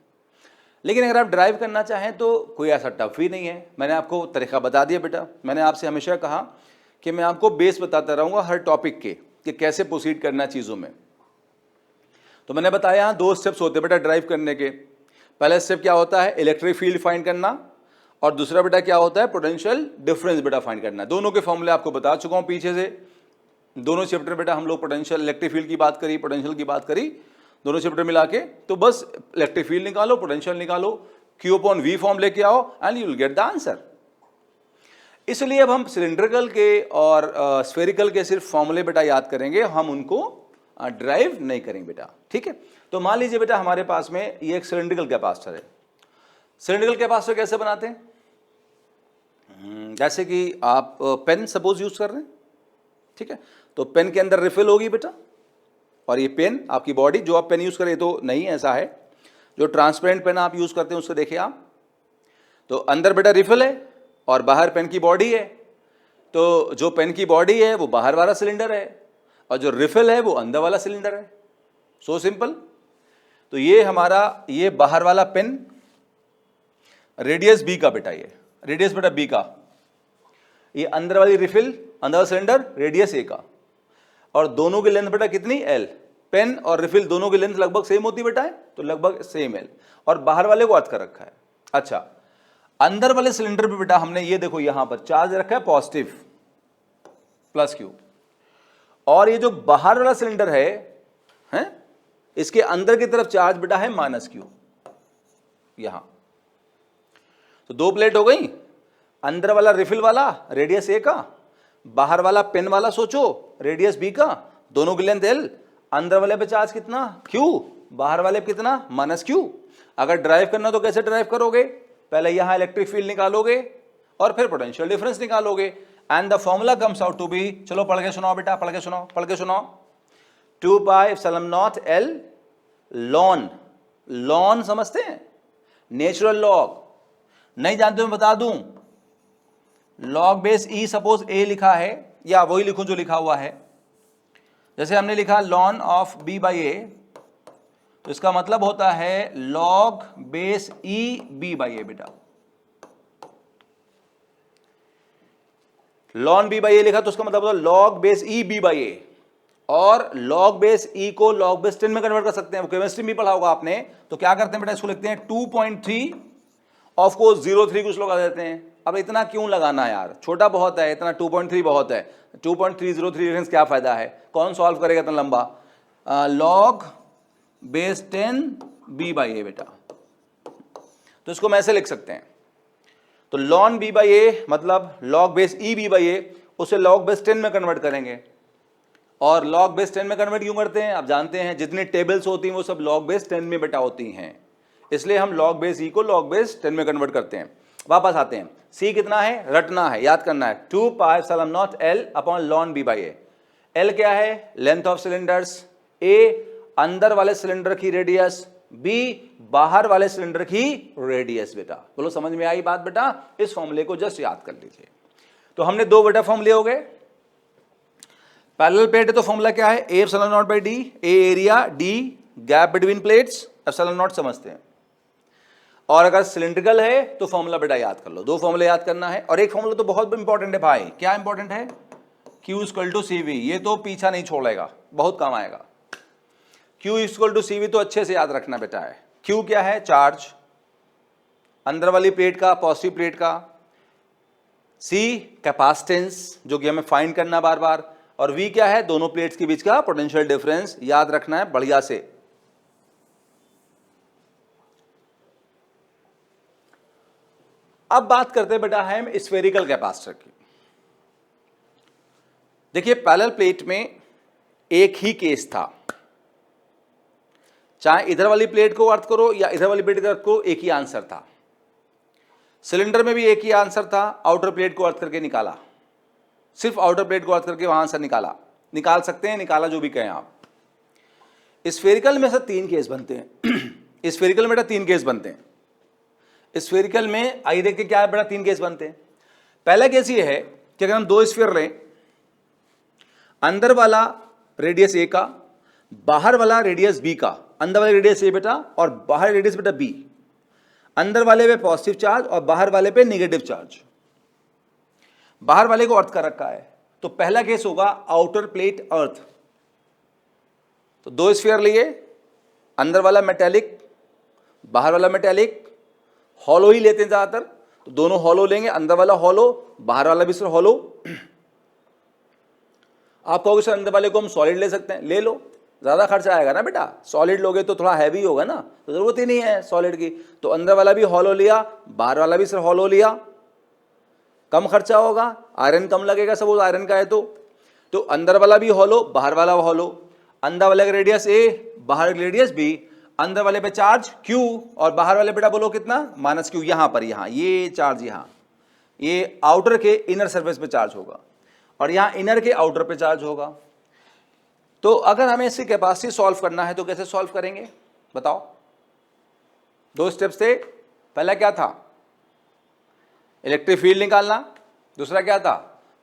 लेकिन अगर आप ड्राइव करना चाहें तो कोई ऐसा टफ ही नहीं है। मैंने आपको तरीका बता दिया बेटा। मैंने आपसे हमेशा कहा कि मैं आपको बेस बताता रहूँगा हर टॉपिक के कि कैसे प्रोसीड करना चीज़ों में। तो मैंने बताया यहाँ 2 स्टेप्स होते हैं बेटा ड्राइव करने के। पहला स्टेप क्या होता है, इलेक्ट्रिक फील्ड फाइंड करना, और दूसरा बेटा क्या होता है, पोटेंशियल डिफरेंस बेटा फाइंड करना। दोनों के फॉर्मूले आपको बता चुका हूँ पीछे से। दोनों चैप्टर बेटा हम लोग पोटेंशियल इलेक्ट्रिक फील्ड की बात करी, पोटेंशियल की बात करी, दोनों चैप्टर मिला के। तो बस इलेक्ट्रिक फील्ड निकालो, पोटेंशियल निकालो, Q/V फॉर्म लेके आओ and you will get the answer. इसलिए अब हम सिलिंड्रिकल के और स्फेरिकल के सिर्फ फॉर्मूले बेटा याद करेंगे, हम उनको ड्राइव नहीं करेंगे बेटा, ठीक है। तो मान लीजिए बेटा हमारे पास में ये एक सिलिंड्रिकल कैपेसिटर है। सिलिंड्रिकल कैपेसिटर कैसे बनाते हैं, जैसे कि आप पेन सपोज यूज कर रहे हैं, ठीक है। तो पेन के अंदर रिफिल होगी बेटा, और ये पेन आपकी बॉडी जो आप पेन यूज करें तो नहीं ऐसा है, जो ट्रांसपेरेंट पेन आप यूज करते हैं उसको देखिए आप, तो अंदर बेटा रिफिल है और बाहर पेन की बॉडी है। तो जो पेन की बॉडी है वो बाहर वाला सिलेंडर है और जो रिफिल है वो अंदर वाला सिलेंडर है। So simple. तो ये हमारा ये बाहर वाला पेन रेडियस बी का बेटा, ये रेडियस बेटा बी का, ये अंदर वाली रिफिल अंदर सिलेंडर रेडियस ए का, और दोनों की लेंथ बेटा कितनी, एल। पेन और रिफिल दोनों की लेंथ लगभग सेम होती बेटा है, तो लगभग सेम एल, और बाहर वाले को अर्थ कर रखा है। अच्छा, अंदर वाले सिलेंडर पे बेटा हमने ये देखो यहां पर चार्ज रखा है पॉजिटिव प्लस क्यू, और ये जो बाहर वाला सिलेंडर है इसके अंदर की तरफ चार्ज बेटा है माइनस क्यू यहां। तो 2 प्लेट हो गई, अंदर वाला रिफिल वाला रेडियस ए का, बाहर वाला पेन वाला सोचो रेडियस बी का, दोनों की लेंथ एल, अंदर वाले पे चार्ज कितना क्यू, बाहर वाले पे कितना माइनस क्यू। अगर ड्राइव करना तो कैसे ड्राइव करोगे, पहले यहां इलेक्ट्रिक फील्ड निकालोगे और फिर पोटेंशियल डिफरेंस निकालोगे, and the formula comes out to be, चलो पढ़ के सुनाओ बेटा, पढ़ के सुनाओ 2 pi epsilon naught L ln. Ln समझते हैं, नेचुरल लॉग, नहीं जानते मैं बता दूं, log base e suppose a लिखा है, या वही लिखूं जो लिखा हुआ है। जैसे हमने लिखा ln of B by A, तो इसका मतलब होता है log base e B by A बेटा। लॉन बी बाई ए लिखा तो उसका मतलब होता है log base e B by A, और लॉग बेस ई को लॉग बेस 10 में कन्वर्ट कर सकते हैं। वो केमिस्ट्री में पढ़ा होगा आपने, तो क्या करते हैं बेटा, इसको लिखते हैं 2.3, ऑफ कोर्स 0.3 कुछ लोग आ देते हैं। अब इतना क्यों लगाना है यार, छोटा बहुत है, इतना 2.3 बहुत है, 2.303 डिफरेंस क्या फायदा है, कौन सॉल्व करेगा इतना लंबा। Log base 10 B by A बेटा, तो इसको हम ऐसे लिख सकते हैं। तो लॉन बी बाई ए मतलब log base e B by A, उसे लॉग बेस 10 में कन्वर्ट करेंगे। और लॉग बेस 10 में कन्वर्ट क्यों करते हैं, आप जानते हैं जितनी टेबल्स होती हैं वो सब लॉग बेस 10 में बेटा होती हैं, इसलिए हम लॉग बेस ई को लॉग बेस 10 में कन्वर्ट करते हैं। वापस आते हैं, सी कितना है, रटना है, याद करना है, 2 pi epsilon naught L upon ln b by a. L क्या है, लेंथ ऑफ सिलेंडर्स, ए अंदर वाले सिलेंडर की रेडियस, बी बाहर वाले सिलेंडर की रेडियस बेटा। बोलो समझ में आई बात बेटा, इस फॉर्मूले को जस्ट याद कर लीजिए। तो हमने 2 बेटा फॉर्मूले हो गए। पैरेलल प्लेट है तो फॉर्मूला क्या है, A epsilon not by D, A area, D gap between plates, epsilon not समझते हैं। और अगर सिलिंड्रिकल है तो फॉर्मूला बेटा याद कर लो, 2 फॉर्मूले याद करना है। और एक फॉर्मूला तो बहुत इंपॉर्टेंट है भाई, क्या इंपॉर्टेंट है, Q इक्वल टू CV, ये तो पीछा नहीं छोड़ेगा, बहुत काम आएगा। Q इक्वल टू CV तो अच्छे से याद रखना बेटा है। Q क्या है, चार्ज अंदर वाली प्लेट का, पॉजिटिव प्लेट का, C कैपेसिटेंस जो कि हमें फाइंड करना बार बार, और V क्या है, दोनों प्लेट्स के बीच का पोटेंशियल डिफरेंस याद रखना है बढ़िया से। अब बात करते हैं बेटा हम स्फेरिकल कैपेसिटर की। देखिए पैरेलल प्लेट में एक ही केस था, चाहे इधर वाली प्लेट को अर्थ करो या इधर वाली प्लेट को अर्थ करो, एक ही आंसर था। सिलेंडर में भी एक ही आंसर था, आउटर प्लेट को अर्थ करके निकाला, सिर्फ आउटर प्लेट को अर्थ करके वहां आंसर निकाला, निकाल सकते हैं, निकाला जो भी कहें आप। स्फेरिकल में से 3 केस बनते हैं। स्फेरिकल में बेटा 3 केस बनते हैं। स्फेरिकल में आइए देखते क्या है बेटा, 3 केस बनते हैं। पहला केस ये है कि अगर हम 2 स्फीयर लें, अंदर वाला रेडियस ए का, बाहर वाला रेडियस बी का, अंदर वाले रेडियस ए बेटा और बाहर रेडियस बेटा बी, अंदर वाले पे पॉजिटिव चार्ज और बाहर वाले पे नेगेटिव चार्ज, बाहर वाले को अर्थ का रखा है। तो पहला केस होगा आउटर प्लेट अर्थ, तो दो स्फीयर लिए, अंदर वाला मेटेलिक बाहर वाला मेटेलिक, हॉलो ही लेते हैं ज्यादातर, तो दोनों हॉलो लेंगे, अंदर वाला हॉलो बाहर वाला भी सर हॉलो। आप कहोगे सर अंदर वाले को हम सॉलिड ले सकते हैं, ले लो, ज़्यादा खर्चा आएगा ना बेटा, सॉलिड लोगे तो थोड़ा हैवी होगा ना, तो ज़रूरत ही नहीं है सॉलिड की। तो अंदर वाला भी हॉलो लिया, बाहर वाला भी सर हॉलो लिया, कम खर्चा होगा, आयरन कम लगेगा, सपोज आयरन का है तो अंदर वाला भी हॉलो बाहर वाला हॉलो, अंदर वाले का रेडियस ए बाहर रेडियस बी, अंदर वाले पे चार्ज Q और बाहर वाले बेटा बोलो कितना -Q, यहाँ पर यहाँ ये चार्ज, यहाँ ये आउटर के इनर सरफेस पे चार्ज होगा और यहाँ इनर के आउटर पे चार्ज होगा। तो अगर हमें इसकी कैपेसिटी सॉल्व करना है तो कैसे सॉल्व करेंगे बताओ? दो स्टेप्स थे, पहला क्या था इलेक्ट्रिक फील्ड निकालना, दूसरा क्या था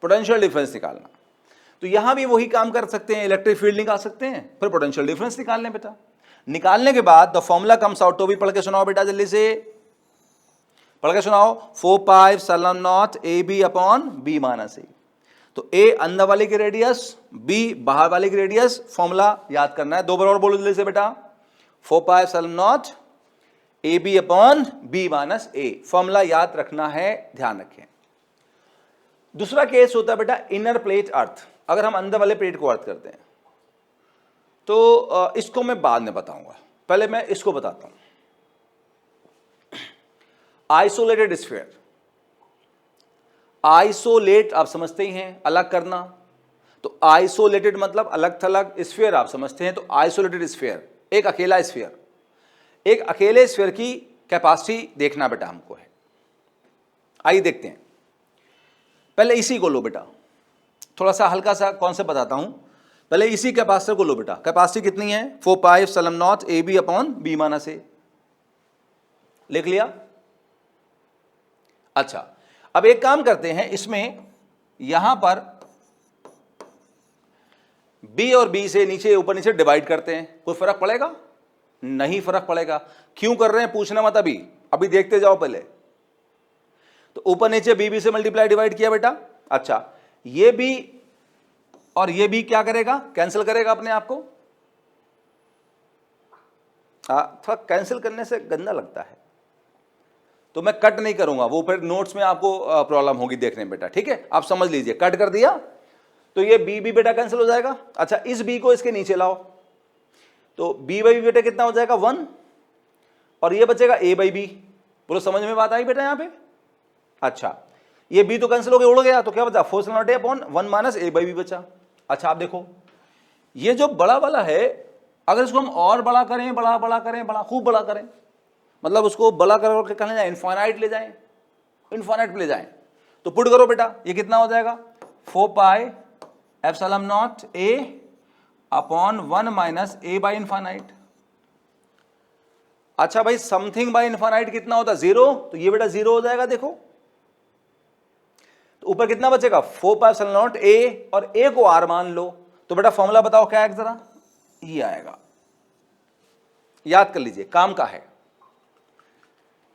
पोटेंशियल डिफरेंस निकालना। तो यहां भी वही काम कर सकते हैं, इलेक्ट्रिक फील्ड निकाल सकते हैं, फिर पोटेंशियल डिफरेंस निकाल लें बेटा। निकालने के बाद द फॉर्मूला कम्स आउट, तो भी पढ़ के सुनाओ बेटा, जल्दी से पढ़ के सुनाओ। 4 pi epsilon not A B upon B minus A. तो ए अंदर वाले की रेडियस, बी बाहर वाले की रेडियस, फॉर्मूला याद करना है। दो बार और बोलो जल्दी से बेटा, 4 pi epsilon not A B upon B minus a, formula याद रखना है, ध्यान रखें। दूसरा केस होता है बेटा इनर प्लेट अर्थ। अगर हम अंदर वाले प्लेट को अर्थ करते हैं तो इसको मैं बाद में बताऊंगा, पहले मैं इसको बताता हूं। आइसोलेटेड स्फीयर, आइसोलेट आप समझते ही हैं, अलग करना, तो आइसोलेटेड मतलब अलग थलग, स्फीयर आप समझते हैं, तो आइसोलेटेड स्फीयर एक अकेला स्फीयर, एक अकेले स्फीयर की कैपेसिटी देखना बेटा हमको है। आइए देखते हैं, पहले इसी को लो बेटा, थोड़ा सा हल्का सा कॉन्सेप्ट बताता हूं। पहले इसी कैपेसिटर को लो बेटा, कैपेसिटी कितनी है 4 pi epsilon not A B upon B minus A, लिख लिया। अच्छा अब एक काम करते हैं, इसमें यहां पर बी और बी से नीचे ऊपर नीचे डिवाइड करते हैं, कोई फर्क पड़ेगा? नहीं फर्क पड़ेगा। क्यों कर रहे हैं पूछना मत, अभी देखते जाओ पहले। तो ऊपर नीचे बी से मल्टीप्लाई डिवाइड किया बेटा। अच्छा ये बी और ये बी क्या करेगा, कैंसिल करेगा अपने आप को। थोड़ा कैंसिल करने से गंदा लगता है तो मैं कट नहीं करूंगा, वो फिर नोट्स में आपको प्रॉब्लम होगी देखने में बेटा, ठीक है। आप समझ लीजिए, कट कर दिया तो ये बी बेटा कैंसिल हो जाएगा। अच्छा इस बी को इसके नीचे लाओ, तो बी बाई बी बेटा कितना हो जाएगा 1, और ये बचेगा ए बाई बी। बोलो समझ में बात आई बेटा यहाँ पे? अच्छा ये बी तो कैंसिल हो गया, उड़ गया, तो क्या बचा 4 naught a upon 1 minus a by b बचा। अच्छा आप देखो ये जो बड़ा वाला है, अगर इसको हम और बड़ा करें, बड़ा करें, खूब बड़ा करें, मतलब उसको बड़ा करके कहने जाए इनफाइनाइट ले जाएं, इनफाइनाइट पे ले जाएं, तो पुट करो बेटा, ये कितना हो जाएगा 4 pi epsilon not a upon 1 minus a by infinite. अच्छा भाई समथिंग बाई इनफाइनाइट कितना होता है 0, तो ये बेटा 0 हो जाएगा। देखो तो ऊपर कितना बचेगा 4 पाई एप्सिलॉन नॉट ए, और ए को आर मान लो, तो बेटा फॉर्मूला बताओ क्या है, जरा ये आएगा, याद कर लीजिए, काम का है।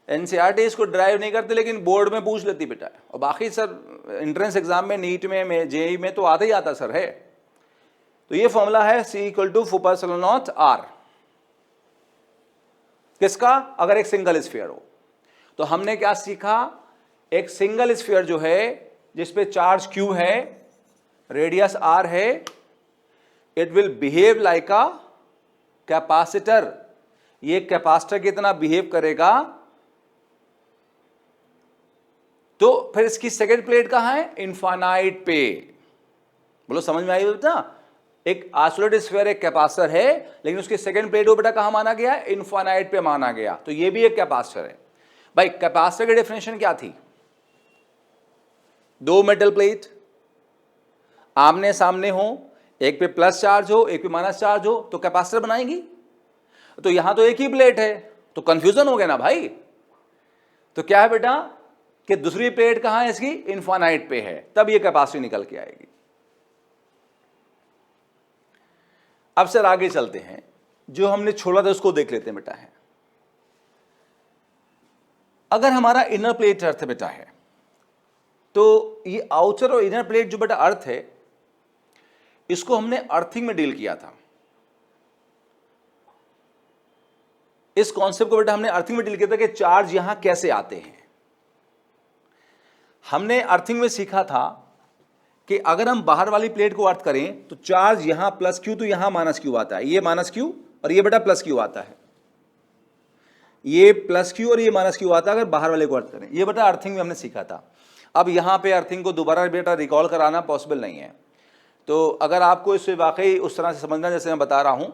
एनसीईआरटी इसको ड्राइव नहीं करते, लेकिन बोर्ड में पूछ लेती बेटा, और बाकी सर एंट्रेंस एग्जाम में, नीट में, जेईई में तो आता ही आता सर है। तो ये फॉर्मूला है C equal to 4 pi epsilon naught R, किसका? अगर एक सिंगल स्फीयर हो। तो हमने क्या सीखा, एक सिंगल स्फीयर जो है जिसपे चार्ज Q है, रेडियस R है, it will behave like a capacitor. ये कैपेसिटर कितना बिहेव करेगा, तो फिर इसकी सेकेंड प्लेट कहां है, इनफाइनाइट पे। बोलो समझ में आई बेटा? एक आइसोलेटेड स्फीयर एक कैपेसिटर है, लेकिन उसकी सेकेंड प्लेट को बेटा कहां माना गया है, इनफाइनाइट पे माना गया। तो ये भी एक कैपेसिटर है। भाई कैपेसिटर की डेफिनेशन क्या थी, दो मेटल प्लेट आमने सामने हो, एक पे प्लस चार्ज हो, एक पे माइनस चार्ज हो, तो कैपेसिटर बनाएंगी। तो यहां तो एक ही प्लेट है, तो कंफ्यूजन हो गया ना भाई। तो क्या है बेटा कि दूसरी प्लेट कहां है इसकी, इनफाइनाइट पे है, तब ये कैपेसिटी निकल के आएगी। अब सर आगे चलते हैं, जो हमने छोड़ा था उसको देख लेते हैं बेटा। है अगर हमारा इनर प्लेट अर्थ बेटा है, तो ये आउटर और इनर प्लेट जो बेटा अर्थ है, इसको हमने अर्थिंग में डील किया था। इस कॉन्सेप्ट को बेटा हमने अर्थिंग में डील किया था कि चार्ज यहां कैसे आते हैं। हमने अर्थिंग में सीखा था कि अगर हम बाहर वाली प्लेट को अर्थ करें तो चार्ज यहां प्लस क्यू तो यहां माइनस क्यू आता है, ये माइनस क्यू और ये बेटा प्लस क्यू आता है, ये प्लस क्यू और ये माइनस क्यू आता है अगर बाहर वाले को अर्थ करें। ये बेटा अर्थिंग में हमने सीखा था। अब यहां पे अर्थिंग को दोबारा बेटा रिकॉल कराना पॉसिबल नहीं है, तो अगर आपको इसे वाकई उस तरह से समझना जैसे मैं बता रहा हूं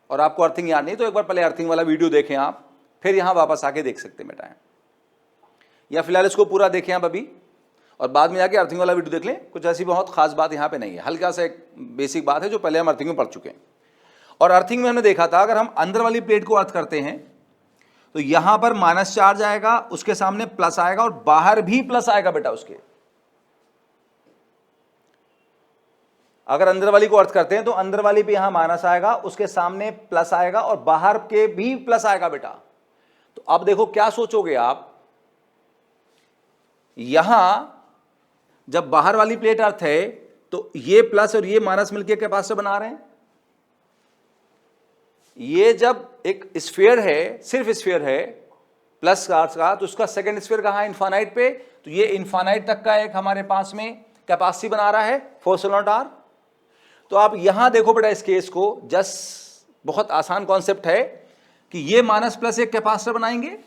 और आपको अर्थिंग याद नहीं, तो एक बार पहले अर्थिंग वाला वीडियो देखें आप, फिर यहां वापस आके देख सकते हैं बेटा, या फिलहाल इसको पूरा देखें आप अभी और बाद में जाके अर्थिंग वाला वीडियो देख लें। कुछ ऐसी बहुत खास बात यहाँ पे नहीं है, हल्का सा एक बेसिक बात है जो पहले हम अर्थिंग में पढ़ चुके हैं। और अर्थिंग में हमने देखा था अगर हम अंदर वाली प्लेट को अर्थ करते हैं तो यहां पर माइनस चार्ज आएगा, उसके सामने प्लस आएगा और बाहर भी प्लस आएगा बेटा उसके। अगर अंदर वाली को अर्थ करते हैं तो अंदर वाली पे यहां माइनस आएगा, उसके सामने प्लस आएगा और बाहर के भी प्लस आएगा बेटा। तो अब देखो क्या सोचोगे आप, यहां जब बाहर वाली प्लेट अर्थ है तो ये प्लस और ये माइनस मिलकर कैपेसिटर बना रहे हैं। ये जब एक स्फीयर है, सिर्फ स्फीयर है प्लस चार्ज का, तो उसका सेकंड स्फीयर कहां है, इनफाइनाइट पे, तो ये इनफाइनाइट तक का एक हमारे पास में कैपेसिटी बना रहा है 4 तो आप यहां देखो बेटा इस केस को, जस्ट बहुत आसान कॉन्सेप्ट है कि ये माइनस प्लस एक कैपेसिटर बनाएंगे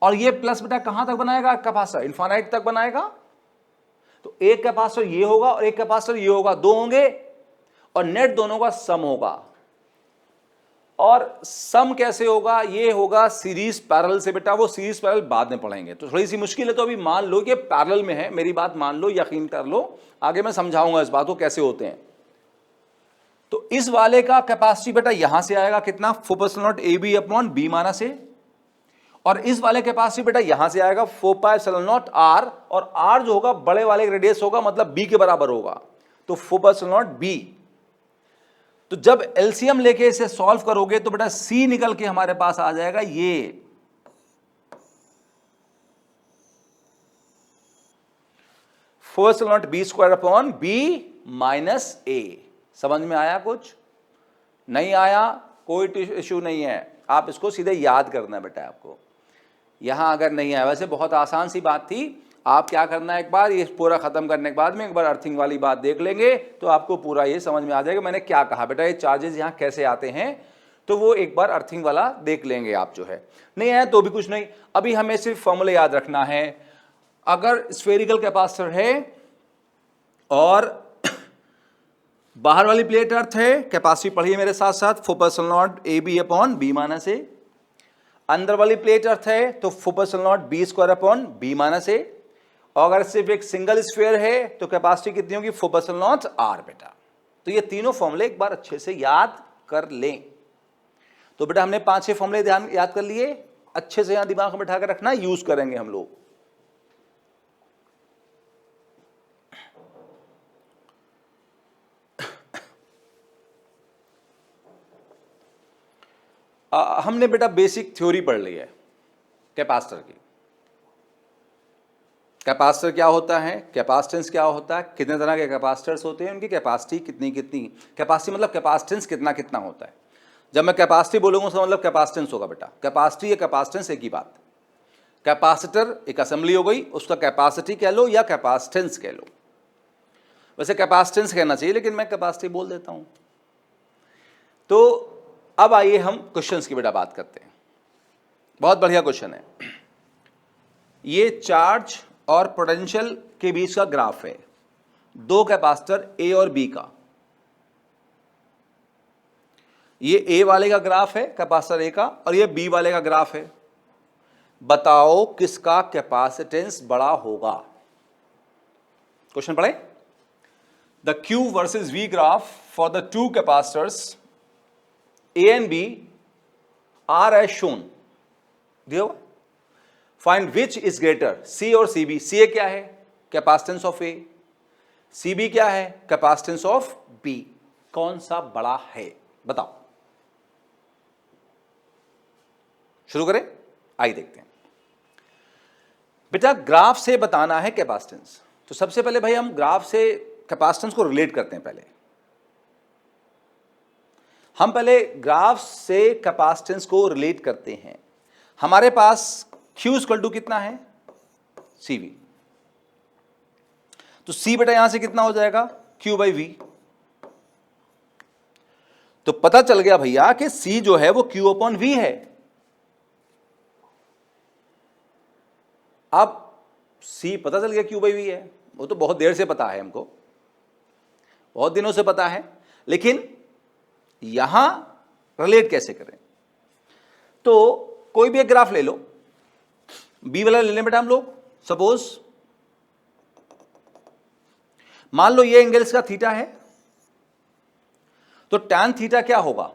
और ये प्लस बेटा कहां तक बनाएगा कैपेसिटर, इनफाइनाइट तक बनाएगा। तो एक कैपेसिटर ये होगा और एक कैपेसिटर ये होगा, दो होंगे और नेट दोनों का सम होगा। और सम कैसे होगा, ये होगा सीरीज पैरेलल से बेटा, वो सीरीज पैरेलल बाद में पढ़ेंगे, तो थोड़ी सी मुश्किल है। तो अभी मान लो कि पैरेलल में है, मेरी बात मान लो, यकीन कर लो, आगे मैं समझाऊंगा इस बात को कैसे होते हैं। तो इस वाले का कैपेसिटी बेटा यहां से आएगा कितना, 4π0 AB upon B minus A, और इस वाले कैपेसिटी बेटा यहां से आएगा 4π0 R, और R जो होगा बड़े वाले रेडियस होगा, मतलब B के बराबर होगा, तो 4π0 B। तो जब एलसीएम लेके इसे सॉल्व करोगे तो बेटा C निकल के हमारे पास आ जाएगा ये 4π0 B² upon B minus A। समझ में आया, कुछ नहीं आया, कोई इश्यू नहीं है, आप इसको सीधे याद करना है बेटा आपको। यहां अगर नहीं आया, वैसे बहुत आसान सी बात थी, आप क्या करना है, एक बार ये पूरा खत्म करने के बाद में एक बार अर्थिंग वाली बात देख लेंगे तो आपको पूरा ये समझ में आ जाएगा मैंने क्या कहा बेटा, ये चार्जेस यहां कैसे आते हैं, तो वो एक बार अर्थिंग वाला देख लेंगे आप जो है। नहीं आया तो भी कुछ नहीं, अभी हमें सिर्फ फॉर्मूला याद रखना है। अगर स्फेरिकल कैपेसिटर है और बाहर वाली प्लेट अर्थ है, कैपेसिटी पढ़िए मेरे साथ साथ, 4π0 AB upon B minus A। अंदर वाली प्लेट अर्थ है तो 4π0 B² upon B minus A। और अगर सिर्फ एक सिंगल स्फीयर है तो कैपेसिटी कितनी होगी, 4π0 R बेटा। तो ये तीनों फॉर्मूले एक बार अच्छे से याद कर लें। तो बेटा हमने 5-6 फॉर्मूले ध्यान याद कर लिए, अच्छे से यहां दिमाग में बैठा कर रखना, यूज करेंगे हम लोग। हमने बेटा बेसिक थ्योरी पढ़ ली है कैपेसिटर की। कैपेसिटर क्या होता है, कैपेसिटेंस क्या होता है, कितने तरह के कैपेसिटर्स होते हैं, उनकी कैपेसिटी कितनी कितनी, कैपेसिटी मतलब कैपेसिटेंस कितना कितना होता है। जब मैं कैपेसिटी बोलूंगा उसका मतलब कैपेसिटेंस होगा बेटा। कैपेसिटी या कैपेसिटेंस एक ही बात। कैपेसिटर एक असेंबली हो गई, उसका कैपेसिटी कह लो या कैपेसिटेंस कह लो, वैसे कैपेसिटेंस कहना चाहिए लेकिन मैं कैपेसिटी बोल देता हूं। तो अब आइए हम क्वेश्चंस की बेटा बात करते हैं। बहुत बढ़िया क्वेश्चन है ये। चार्ज और पोटेंशियल के बीच का ग्राफ है, दो कैपेसिटर ए और बी का। ये ए वाले का ग्राफ है कैपेसिटर ए का, और ये बी वाले का ग्राफ है। बताओ किसका कैपेसिटेंस बड़ा होगा। क्वेश्चन पढ़े। The Q versus V graph for the two capacitors A and B are as shown। दिया हुआ। Find which is greater, C और CB। CA क्या है, कैपेसिटेंस ऑफ A। CB क्या है, कैपेसिटेंस ऑफ B। कौन सा बड़ा है बताओ। शुरू करें, आइए देखते हैं। बेटा ग्राफ से बताना है कैपेसिटेंस, तो सबसे पहले भाई हम ग्राफ से कैपेसिटेंस को रिलेट करते हैं। पहले ग्राफ से कैपेसिटेंस को रिलेट करते हैं। हमारे पास Q इक्वल टू कितना है, CV। तो C बेटा यहां से कितना हो जाएगा, Q बाई V। तो पता चल गया भैया कि C जो है वो Q अपॉन V है। अब C पता चल गया Q बाई V है, वो तो बहुत देर से पता है हमको, बहुत दिनों से पता है, लेकिन यहां रिलेट कैसे करें। तो कोई भी एक ग्राफ ले लो, बी वाला ले लें बेटा हम लोग। सपोज मान लो ये एंगल इसका थीटा है, तो tan थीटा क्या होगा,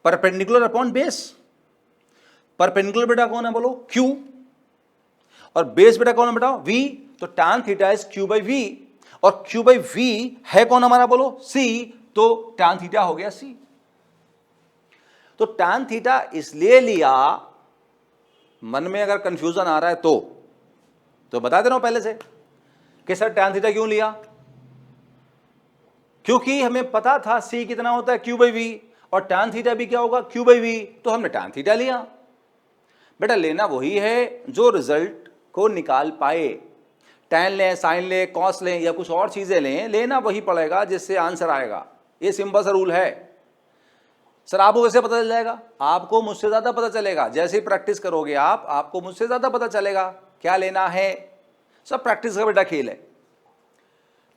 परपेंडिकुलर अपॉन बेस। परपेंडिकुलर बेटा कौन है बोलो, Q, और बेस बेटा कौन है बेटा, V। तो tan theta is Q by V, और Q बाई V है कौन हमारा बोलो, C। तो tan थीटा हो गया C। तो tan थीटा इसलिए लिया, मन में अगर कंफ्यूजन आ रहा है तो बता दे रहा हूं पहले से कि सर tan थीटा क्यों लिया, क्योंकि हमें पता था C कितना होता है, Q बाई V, और tan थीटा भी क्या होगा, Q बाई V, तो हमने tan थीटा लिया। बेटा लेना वही है जो रिजल्ट को निकाल पाए, tan लें, sin लें, cos लें या कुछ और चीजें लें, लेना वही पड़ेगा जिससे आंसर आएगा। ये सिंपल सा रूल है। सर आपको कैसे पता चल जाएगा, आपको मुझसे ज्यादा पता चलेगा। जैसे ही प्रैक्टिस करोगे आप, आपको मुझसे ज्यादा पता चलेगा क्या लेना है। सब प्रैक्टिस का बेटा खेल है,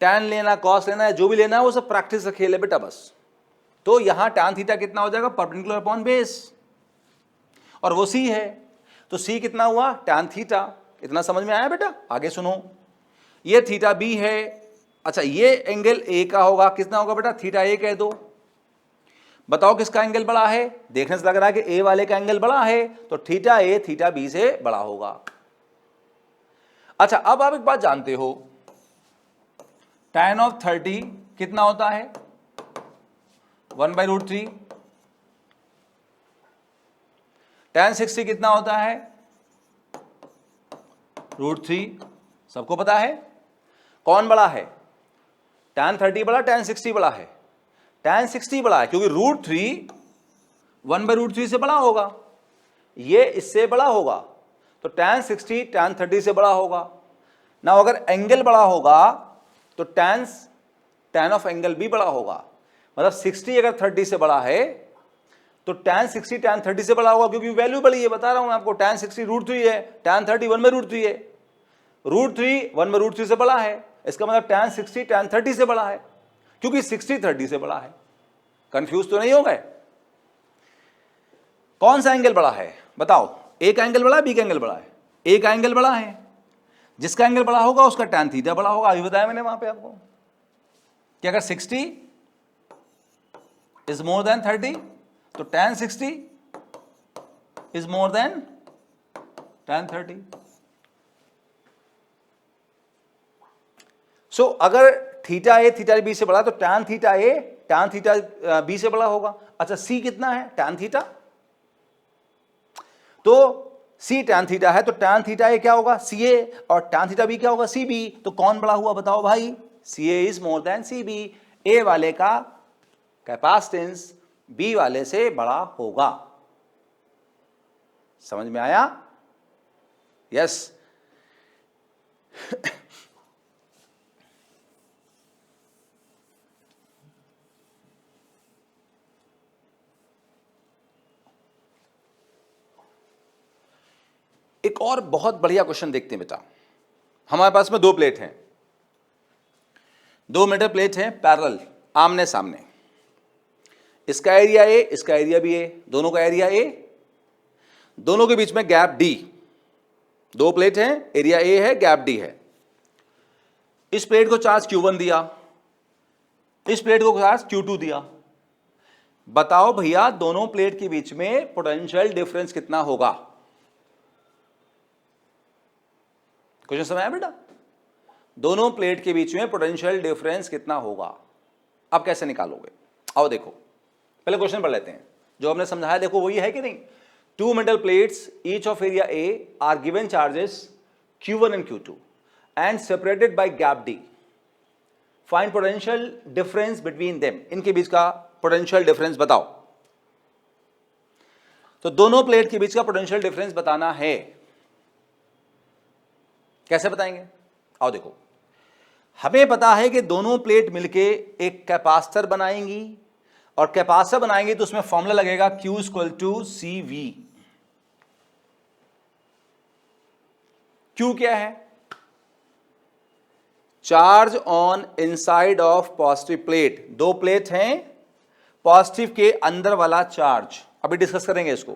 tan लेना, cos लेना है, जो भी लेना है वो सब प्रैक्टिस का खेल है बेटा बस। तो यहां tan थीटा कितना हो जाएगा, परपेंडिकुलर अपॉन बेस, और वो C है, तो C कितना हुआ, tan थीटा। इतना समझ में आया बेटा, आगे सुनो। ये थीटा B है, अच्छा ये एंगल A का होगा, कितना होगा बेटा, थीटा A कह दो। बताओ किसका एंगल बड़ा है, देखने से लग रहा है कि A वाले का एंगल बड़ा है, तो थीटा A थीटा B से बड़ा होगा। अच्छा अब आप एक बात जानते हो, tan ऑफ 30 कितना होता है, 1/√3। tan 60 कितना होता है, √3। सबको पता है कौन बड़ा है, tan 30 बड़ा, tan 60 बड़ा है। tan 60 बड़ा है क्योंकि √3 1/√3 से बड़ा होगा, ये इससे बड़ा होगा, तो tan 60 tan 30 से बड़ा होगा ना। अगर एंगल बड़ा होगा तो tan ऑफ एंगल भी बड़ा होगा। मतलब 60 अगर 30 से बड़ा है तो tan 60 tan 30 से बड़ा होगा, क्योंकि वैल्यू बड़ी है। बता रहा हूं मैं आपको, tan 60 √3 है, tan 30 1/√3 है, √3 1/√3 से बड़ा है, इसका मतलब tan 60 tan 30 से बड़ा है, क्योंकि 60 30 से बड़ा है। कंफ्यूज तो नहीं हो गए। कौन सा एंगल बड़ा है बताओ, A का एंगल बड़ा है, B का एंगल बड़ा है, A का एंगल बड़ा है, जिसका एंगल बड़ा होगा उसका tan थीटा बड़ा होगा। अभी बताया मैंने वहां पे आपको कि अगर 60 इज मोर देन 30 तो tan 60 is more than tan 30। सो अगर थीटा A थीटा B से बड़ा तो tan theta A tan theta B से बड़ा होगा। अच्छा C कितना है, tan थीटा, तो C tan थीटा है, तो tan थीटा A क्या होगा, CA, और tan थीटा B क्या होगा, CB। तो कौन बड़ा हुआ बताओ भाई, CA is more than CB। A वाले का कैपेसिटेंस B वाले से बड़ा होगा। समझ में आया, यस। एक और बहुत बढ़िया क्वेश्चन देखते हैं बेटा। हमारे पास में दो प्लेट हैं, 2 मीटर प्लेट हैं पैरेलल, आमने सामने। इसका एरिया A, इसका एरिया भी A, दोनों का एरिया A, दोनों के बीच में गैप D। 2 प्लेट हैं, एरिया A है, गैप D है। इस प्लेट को चार्ज Q1 दिया, इस प्लेट को चार्ज Q2 दिया। बताओ भैया दोनों प्लेट के बीच में पोटेंशियल डिफरेंस कितना होगा। क्वेश्चन समझ आया बेटा, दोनों प्लेट के बीच में पोटेंशियल डिफरेंस कितना होगा। अब कैसे निकालोगे, आओ देखो। पहले क्वेश्चन पढ़ लेते हैं, जो हमने समझाया देखो वही है कि नहीं। two metal plates each of area A are given charges Q1 and Q2 and separated by gap D. Find potential difference between them. इनके बीच का पोटेंशियल डिफरेंस बताओ। तो दोनों प्लेट के बीच का पोटेंशियल डिफरेंस बताना है। कैसे बताएंगे? आओ देखो, हमें पता है कि दोनों प्लेट मिलके एक कैपेसिटर बनाएंगी और कैपेसिटर बनाएंगे तो उसमें फॉर्मूला लगेगा Q equal to CV। Q क्या है? Charge on inside of positive plate. दो प्लेट हैं, पॉजिटिव के अंदर वाला चार्ज, अभी डिस्कस करेंगे इसको।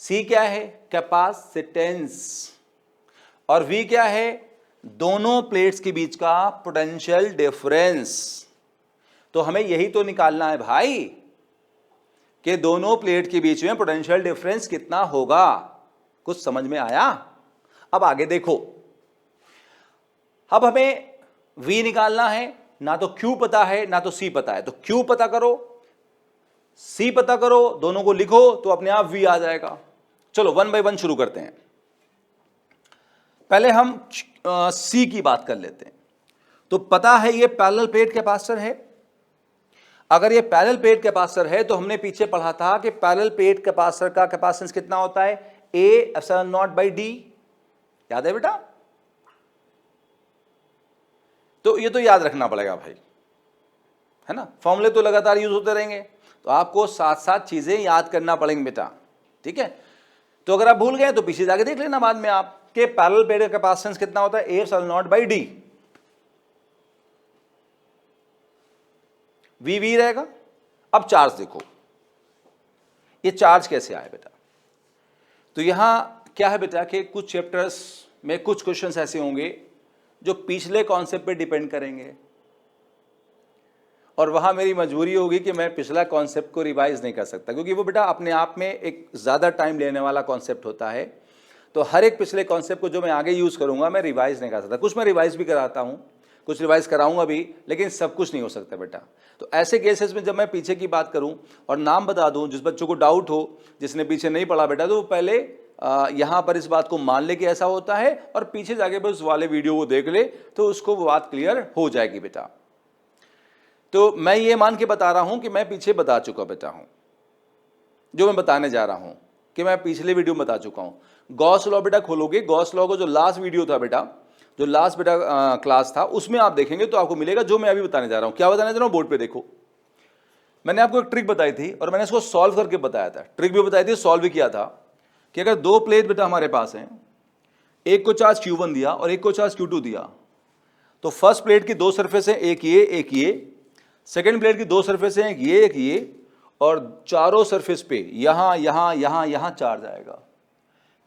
C क्या है? कैपेसिटेंस। और V क्या है? दोनों प्लेट्स के बीच का पोटेंशियल डिफरेंस। तो हमें यही तो निकालना है भाई कि दोनों प्लेट के बीच में पोटेंशियल डिफरेंस कितना होगा। कुछ समझ में आया? अब आगे देखो, अब हमें V निकालना है, ना तो Q पता है ना तो C पता है। तो Q पता करो, C पता करो, दोनों को लिखो तो अपने आप V आ जाएगा। चलो वन बाय वन शुरू करते हैं। पहले हम C की बात कर लेते हैं। तो पता है ये पैरेलल प्लेट कैपेसिटर है। अगर ये पैरेलल प्लेट कैपेसिटर है तो हमने पीछे पढ़ा था कि पैरेलल प्लेट कैपेसिटर का कैपेसिटेंस कितना होता है? A epsilon not by D। याद है बेटा? तो ये तो याद रखना पड़ेगा भाई, है ना। फॉर्मूले तो लगातार यूज होते रहेंगे, तो आपको साथ साथ चीजें याद करना पड़ेंगी बेटा, ठीक है। तो अगर आप भूल गए तो पीछे जाके देख लेना बाद में आप कि पैरेलल प्लेट का कैपेसिटेंस कितना होता है? A epsilon not by D। V रहेगा। अब चार्ज देखो, ये चार्ज कैसे आया बेटा? तो यहां क्या है बेटा कि कुछ चैप्टर्स में कुछ क्वेश्चंस ऐसे होंगे जो पिछले कॉन्सेप्ट पे डिपेंड करेंगे, और वहां मेरी मजबूरी होगी कि मैं पिछला कॉन्सेप्ट को रिवाइज नहीं कर सकता, क्योंकि वो बेटा अपने आप में एक ज़्यादा टाइम लेने वाला कॉन्सेप्ट होता है। तो हर एक पिछले कॉन्सेप्ट को जो मैं आगे यूज़ करूंगा मैं रिवाइज नहीं कर सकता। कुछ मैं रिवाइज भी कराता हूँ, कुछ रिवाइज कराऊंगा भी, लेकिन सब कुछ नहीं हो सकता बेटा। तो ऐसे केसेस में जब मैं पीछे की बात करूं और नाम बता दूं, जिस बच्चों को डाउट हो, जिसने पीछे नहीं पढ़ा बेटा, तो वो पहले यहाँ पर इस बात को मान ले कि ऐसा होता है, और पीछे जाके बस वाले वीडियो को देख ले तो उसको वो बात क्लियर हो जाएगी बेटा। तो मैं ये मान के बता रहा हूं कि मैं पीछे बता चुका बेटा हूं, जो मैं बताने जा रहा हूं कि मैं पिछले वीडियो में बता चुका हूं। गॉस लॉ बेटा खोलोगे, गॉस लॉ का जो लास्ट वीडियो था बेटा, जो लास्ट बेटा क्लास था, उसमें आप देखेंगे तो आपको मिलेगा जो मैं अभी बताने जा रहा हूं। क्या बताने जा रहा हूं? बोर्ड पे देखो, मैंने आपको एक ट्रिक बताई थी और मैंने इसको सॉल्व करके बताया था। ट्रिक भी बताई थी, सॉल्व भी किया था कि अगर दो प्लेट बेटा हमारे पास हैं, एक को चार्ज Q1 दिया और एक को चार्ज Q2 दिया, तो फर्स्ट प्लेट की दो सरफेस हैं, एक ये, सेकेंड प्लेट की दो सरफेस हैं, एक ये, और चारों सरफेस पे यहां चार्ज आएगा।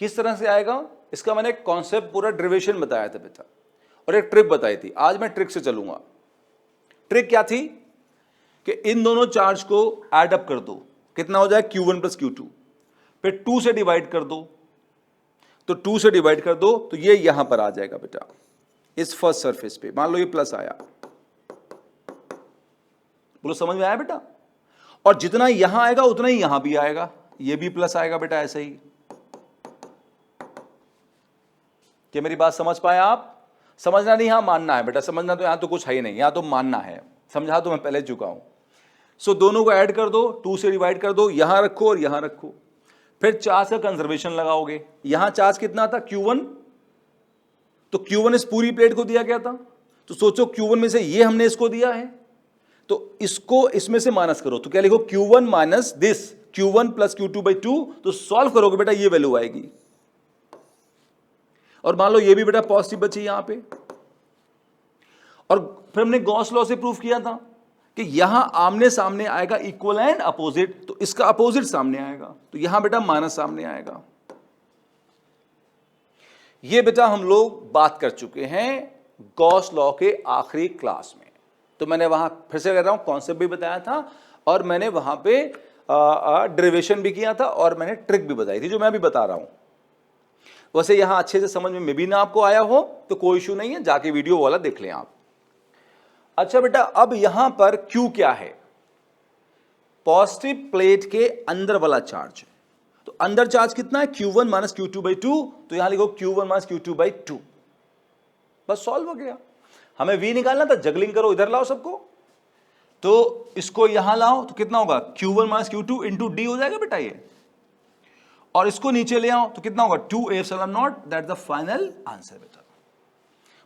किस तरह से आएगा इसका मैंने कॉन्सेप्ट पूरा डेरिवेशन बताया था बेटा, और एक ट्रिक बताई थी। आज मैं ट्रिक से चलूंगा। ट्रिक क्या थी कि इन दोनों चार्ज को ऐड अप कर दो, कितना हो जाए? Q1 plus Q2। फिर 2 से डिवाइड कर दो, तो 2 से डिवाइड कर दो तो ये यहां पर आ जाएगा बेटा, इस फर्स्ट सरफेस पे। मान लो ये प्लस आया, बोलो समझ में आया बेटा? और जितना यहां आएगा उतना ही यहां भी आएगा, ये भी प्लस आएगा बेटा, ऐसे ही। क्या मेरी बात समझ पाए आप? समझना नहीं, यहां मानना है बेटा। समझना तो यहां तो कुछ है ही नहीं, यहां तो मानना है। समझा तो मैं पहले चुका हूं। सो दोनों को ऐड कर दो, 2 से डिवाइड कर दो, यहां रखो और यहां रखो। फिर चार्ज का कंजर्वेशन लगाओगे। यहां चार्ज कितना था? Q1। तो Q1 इस पूरी प्लेट को दिया गया था, तो सोचो Q1 में से ये हमने इसको दिया है, तो इसको इसमें से माइनस करो, तो क्या लिखो? Q1 minus this, Q1 plus Q2 by 2। तो सॉल्व करोगे बेटा, ये वैल्यू आएगी। और मान लो ये भी बेटा पॉजिटिव बची यहां पे, और फिर हमने गॉस लॉ से प्रूफ किया था कि यहां आमने सामने आएगा इक्वल एंड अपोजिट, तो इसका अपोजिट सामने आएगा, तो यहां बेटा माइनस सामने आएगा। ये बेटा हम लोग बात कर चुके हैं गॉस लॉ के आखिरी क्लास में। तो मैंने वहां फिर से कह रहा हूं, कॉन्सेप्ट भी बताया था और मैंने वहां पे डेरिवेशन भी किया था और मैंने ट्रिक भी बताई थी, जो मैं अभी बता रहा हूं। वैसे यहां अच्छे से समझ में भी ना आपको आया हो तो कोई इशू नहीं है, जाके वीडियो वाला देख लें आप। अच्छा बेटा, अब यहां पर Q क्या है? पॉजिटिव प्लेट के अंदर वाला चार्ज है, तो अंदर चार्ज कितना है, Q1 माइनस Q2 बाई 2, तो यहां लिखो Q1 माइनस Q2 बाई 2, बस सॉल्व हो गया। हमें V निकालना था, जगलिंग करो, इधर लाओ सबको, तो इसको यहां लाओ तो कितना होगा, Q1 minus Q2 into D हो जाएगा बेटा ये, और इसको नीचे ले आओ तो कितना होगा 2 epsilon not, that the final answer बेटा।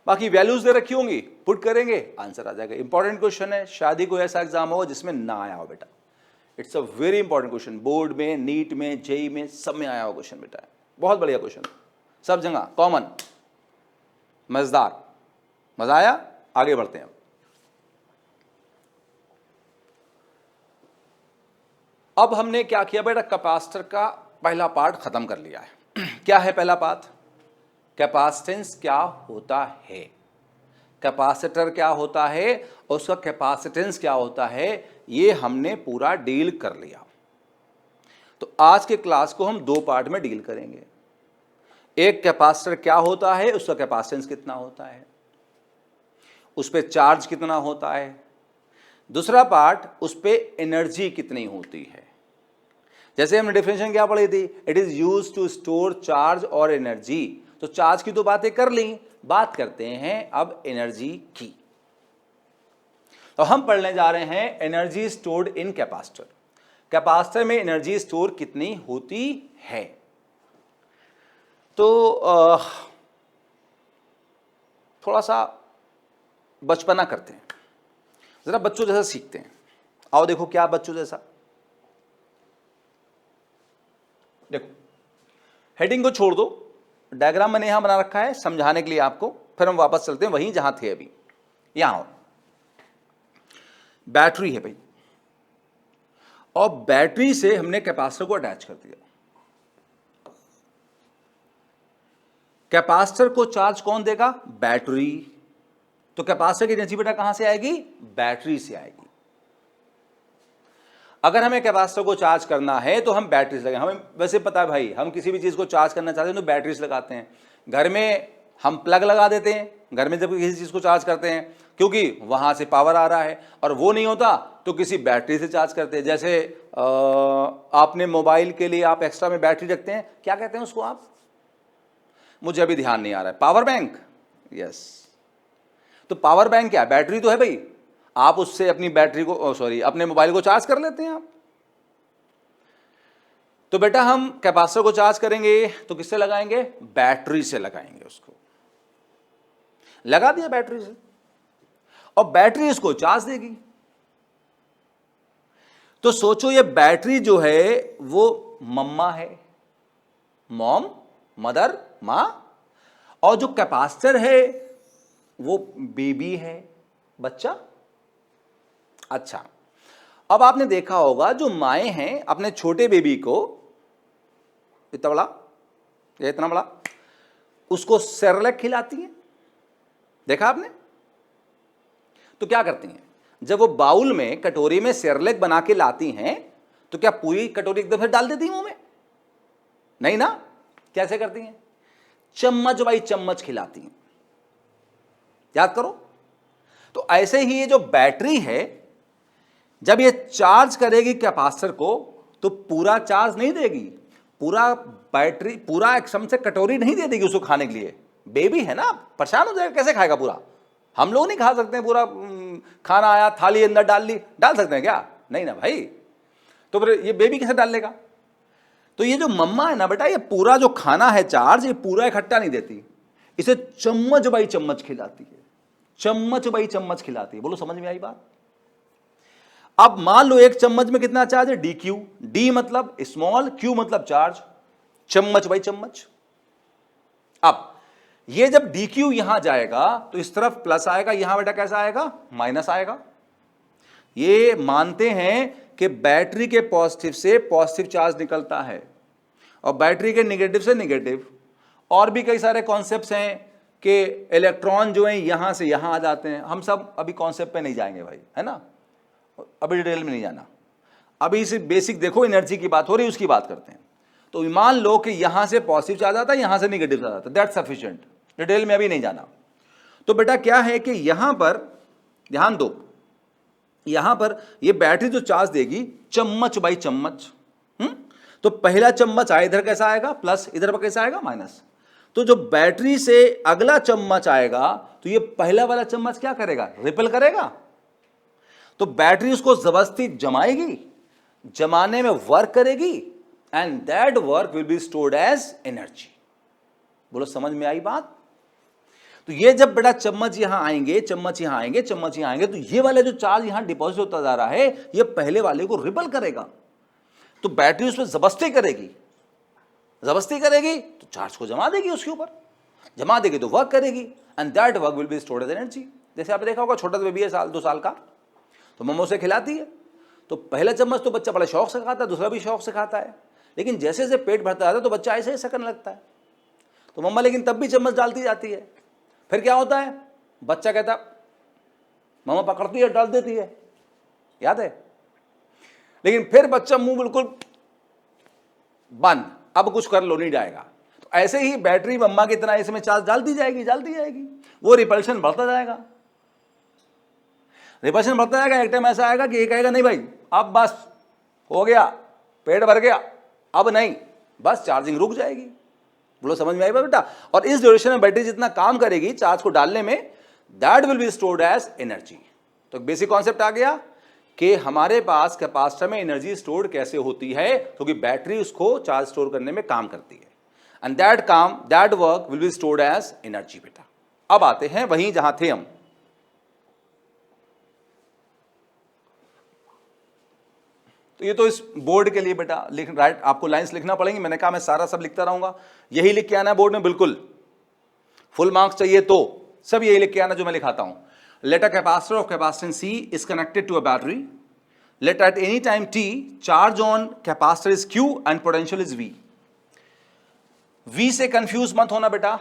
बाकी वैल्यूज दे रखी होंगी, पुट करेंगे आंसर आ जाएगा। इंपॉर्टेंट क्वेश्चन है, शादी कोई ऐसा एग्जाम हो जिसमें ना आया हो बेटा, it's a very important question, board में, नीट में, जेई में, सब में आया हो क्वेश्चन बेटा, बहुत बढ़िया क्वेश्चन, सब जगह कॉमन, मजेदार, मजा आया। आगे बढ़ते हैं। अब हमने क्या किया बेटा, कैपेसिटर का पहला पार्ट खत्म कर लिया है। क्या है पहला पार्ट, कैपेसिटेंस क्या होता है, कैपेसिटर क्या होता है और उसका कैपेसिटेंस क्या होता है, ये हमने पूरा डील कर लिया। तो आज के क्लास को हम दो पार्ट में डील करेंगे। एक कैपेसिटर क्या होता है, उसका कैपेसिटेंस कितना होता है, उस पे चार्ज कितना होता है, दूसरा पार्ट उस पे एनर्जी कितनी होती है। जैसे हमने डिफिनेशन क्या पढ़ी थी, it is used to store charge और एनर्जी, तो चार्ज की तो बातें कर ली, बात करते हैं अब एनर्जी की। तो हम पढ़ने जा रहे हैं energy stored in capacitor, capacitor में एनर्जी स्टोर कितनी होती है। तो थोड़ा सा बचपना करते हैं, जरा बच्चों जैसा सीखते हैं। आओ देखो क्या बच्चों जैसा, देखो हेडिंग को छोड़ दो, डायग्राम मैंने यहां बना रखा है समझाने के लिए आपको, फिर हम वापस चलते हैं वहीं जहां थे अभी। यहां बैटरी है भाई, और बैटरी से हमने कैपेसिटर को अटैच कर दिया। कैपेसिटर को चार्ज कौन देगा, बैटरी, तो कैपेसिटर की एनर्जी बेटा कहां से आएगी, बैटरी से आएगी। अगर हमें कैपेसिटर को चार्ज करना है तो हम बैटरी से लगाएं। हमें वैसे पता है भाई, हम किसी भी चीज को चार्ज करना चाहते हैं तो बैटरी से लगाते हैं। घर में हम प्लग लगा देते हैं घर में जब किसी चीज को चार्ज करते हैं, क्योंकि वहां से पावर आ रहा है, और वो नहीं होता तो किसी बैटरी से चार्ज करते हैं। जैसे आपने मोबाइल के लिए आप एक्स्ट्रा में बैटरी रखते हैं, क्या कहते हैं उसको आप, मुझे अभी ध्यान नहीं आ रहा है, पावर बैंक, यस। तो पावर बैंक क्या है, बैटरी तो है भाई, आप उससे अपनी बैटरी को अपने मोबाइल को चार्ज कर लेते हैं आप। तो बेटा हम कैपेसिटर को चार्ज करेंगे तो किससे लगाएंगे, बैटरी से लगाएंगे। उसको लगा दिया बैटरी से, और बैटरी इसको चार्ज देगी। तो सोचो ये बैटरी जो है वो मम्मा है, मॉम, मदर, मां, और जो कैपेसिटर है वो बेबी है, बच्चा। अच्छा, अब आपने देखा होगा जो माएं हैं अपने छोटे बेबी को, इतना बड़ा या इतना बड़ा, उसको सेरेलैक खिलाती हैं, देखा आपने। तो क्या करती हैं, जब वो बाउल में, कटोरी में सेरेलैक बना के लाती हैं, तो क्या पूरी कटोरी एकदम से डाल देती हैं मुंह में, नहीं ना, कैसे करती हैं, चम्मच बाई चम्मच खिलाती हैं। याद करो। तो ऐसे ही ये जो बैटरी है, जब ये चार्ज करेगी कैपेसिटर को तो पूरा चार्ज नहीं देगी, पूरा बैटरी, पूरा एकदम से कटोरी नहीं दे देगी उसको खाने के लिए। बेबी है ना, परेशान हो जाएगा, कैसे खाएगा पूरा। हम लोग नहीं खा सकते हैं पूरा, खाना आया थाली अंदर डाल सकते हैं क्या, नहीं ना भाई। तो फिर ये बेबी कैसे डाल लेगा। तो ये जो मम्मा है ना बेटा, ये पूरा जो खाना है चार्ज, ये पूरा इकट्ठा नहीं देती, इसे चम्मच बाई चम्मच खिलाती है, चम्मच बाई चम्मच खिलाती है। बोलो समझ में आई बात। अब मान लो एक चम्मच में कितना चार्ज है, डी क्यू, डी मतलब स्मॉल, क्यू मतलब चार्ज, चम्मच बाई चम्मच। अब ये जब डी क्यू यहां जाएगा तो इस तरफ प्लस आएगा, यहां बेटा कैसा आएगा, माइनस आएगा। ये मानते हैं कि बैटरी के पॉजिटिव से पॉजिटिव चार्ज निकलता है और बैटरी के नेगेटिव से नेगेटिव। और भी कई सारे कॉन्सेप्ट्स हैं कि इलेक्ट्रॉन जो है यहां से यहां आ जाते हैं। हम सब अभी कॉन्सेप्ट पे नहीं जाएंगे भाई, है ना, अभी डिटेल में नहीं जाना। अभी सिर्फ बेसिक देखो, एनर्जी की बात हो रही है, उसकी बात करते हैं। तो मान लो कि यहां से पॉजिटिव चार्ज आता है, यहां से नेगेटिव चार्ज आता है, दैट्स सफिशिएंट, डिटेल में अभी नहीं जाना। तो बेटा क्या है कि यहां पर ध्यान दो, यहां पर ये बैटरी जो चार्ज देगी चम्मच बाई चम्मच, तो पहला चम्मच आए इधर कैसा आएगा प्लस, इधर पर कैसा आएगा माइनस। तो जो बैटरी से अगला चम्मच आएगा तो ये पहला वाला चम्मच क्या करेगा, रिपल करेगा। तो बैटरी उसको जबरदस्ती जमाएगी, जमाने में वर्क करेगी and that work will be stored as energy. बोलो समझ में आई बात। तो ये जब बेटा चम्मच यहां आएंगे, चम्मच यहां आएंगे, चम्मच यहां आएंगे, तो ये वाला जो चार्ज यहां डिपॉजिट होता जा रहा है ये पहले वाले को रिपल करेगा। तो बैटरी उसमें जबरदस्ती करेगी, जबरदस्ती करेगी तो चार्ज को जमा देगी, उसके ऊपर जमा देगी तो वर्क करेगी and that work will be stored as energy. जैसे आपने देखा होगा छोटा सा बेबी है, साल 2 साल का, तो मम्मा उसे खिलाती है, तो पहला चम्मच तो बच्चा बड़ा शौक से खाता है, दूसरा भी शौक से खाता है, लेकिन जैसे जैसे पेट भरता जाता है तो बच्चा ऐसे ही सकने लगता है। तो मम्मा लेकिन तब भी चम्मच डालती जाती है। फिर क्या होता है, बच्चा कहता मम्मा पकड़ती है डाल देती है, याद है। लेकिन फिर बच्चा मुंह बिल्कुल बंद, अब कुछ कर लो नहीं जाएगा। तो ऐसे ही बैटरी मम्मा की तरह इसमें चार्ज डालती जाएगी, डालती जाएगी, वो रिपल्शन बढ़ता जाएगा, रिपल्शन बढ़ता जाएगा। एक टाइम ऐसा आएगा कि ये कहेगा नहीं भाई अब बस हो गया, पेट भर गया, अब नहीं, बस चार्जिंग रुक जाएगी। बोलो समझ में आई बात बेटा। और इस ड्यूरेशन में बैटरी जितना काम करेगी चार्ज को डालने में, that will be stored as energy. तो बेसिक कॉन्सेप्ट आ गया कि हमारे पास कैपेसिटर में एनर्जी स्टोर कैसे होती है, क्योंकि बैटरी उसको चार्ज स्टोर करने में काम करती है and that work will be stored as energy बेटा। अब आते हैं वहीं जहां थे हम। तो ये तो इस बोर्ड के लिए बेटा राइट आपको लाइंस लिखना पड़ेंगी, मैंने कहा मैं सारा सब लिखता रहूंगा, यही लिख के आना है बोर्ड में, बिल्कुल फुल मार्क्स चाहिए तो सब यही लिख के आना जो मैं लिखाता हूं। Let a capacitor of capacitance C is connected to a battery. Let at any time t charge on capacitor is Q and potential is V. V से कंफ्यूज मत होना बेटा,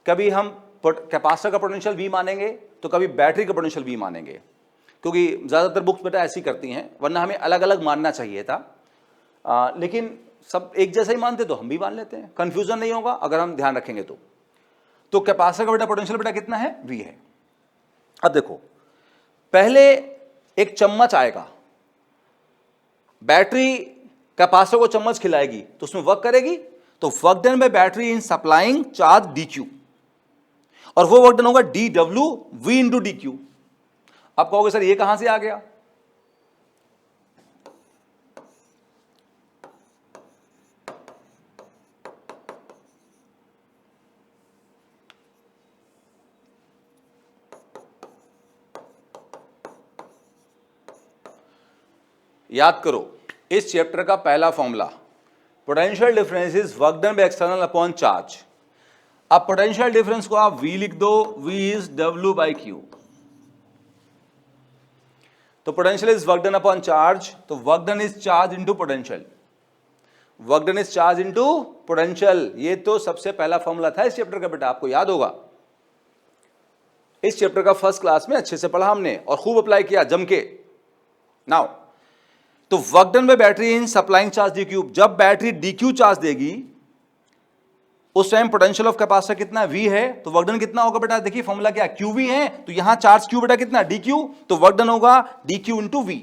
कभी हम कैपेसिटर का पोटेंशियल V मानेंगे तो कभी बैटरी का पोटेंशियल V मानेंगे, क्योंकि ज़्यादातर बुक्स बेटा ऐसी करती हैं, वरना हमें अलग अलग मानना चाहिए था। लेकिन सब एक जैसा ही मानते तो हम भी मान लेते हैं, कंफ्यूजन नहीं होगा अगर हम ध्यान रखेंगे तो कैपेसिटर का बेटा पोटेंशियल बेटा कितना है, V है। अब देखो पहले एक चम्मच आएगा, बैटरी कैपेसिटर को चम्मच खिलाएगी तो उसमें वर्क करेगी, तो work done by battery in supplying charge dq, और वो वर्क डन होगा dw v इंटू dq। आप कहोगे सर ये कहां से आ गया, याद करो इस चैप्टर का पहला formula, potential difference is work done by external upon charge. अब पोटेंशियल डिफरेंस को आप V लिख दो, V is W by Q। तो potential is work done upon charge, तो work done is charge into potential, work done is charge into potential. ये तो सबसे पहला फॉर्मूला था इस चैप्टर का बेटा, आपको याद होगा, इस चैप्टर का फर्स्ट क्लास में अच्छे से पढ़ा हमने और खूब अप्लाई किया जम के। नाउ तो work done by battery in supplying charge dq, जब बैटरी dq चार्ज देगी उस टाइम पोटेंशियल ऑफ कैपेसिटर कितना V है, तो वर्क डन कितना होगा बेटा, देखिए फॉर्मूला क्या qv है, तो यहां चार्ज q बेटा कितना dq, तो वर्क डन होगा dq इंटू v।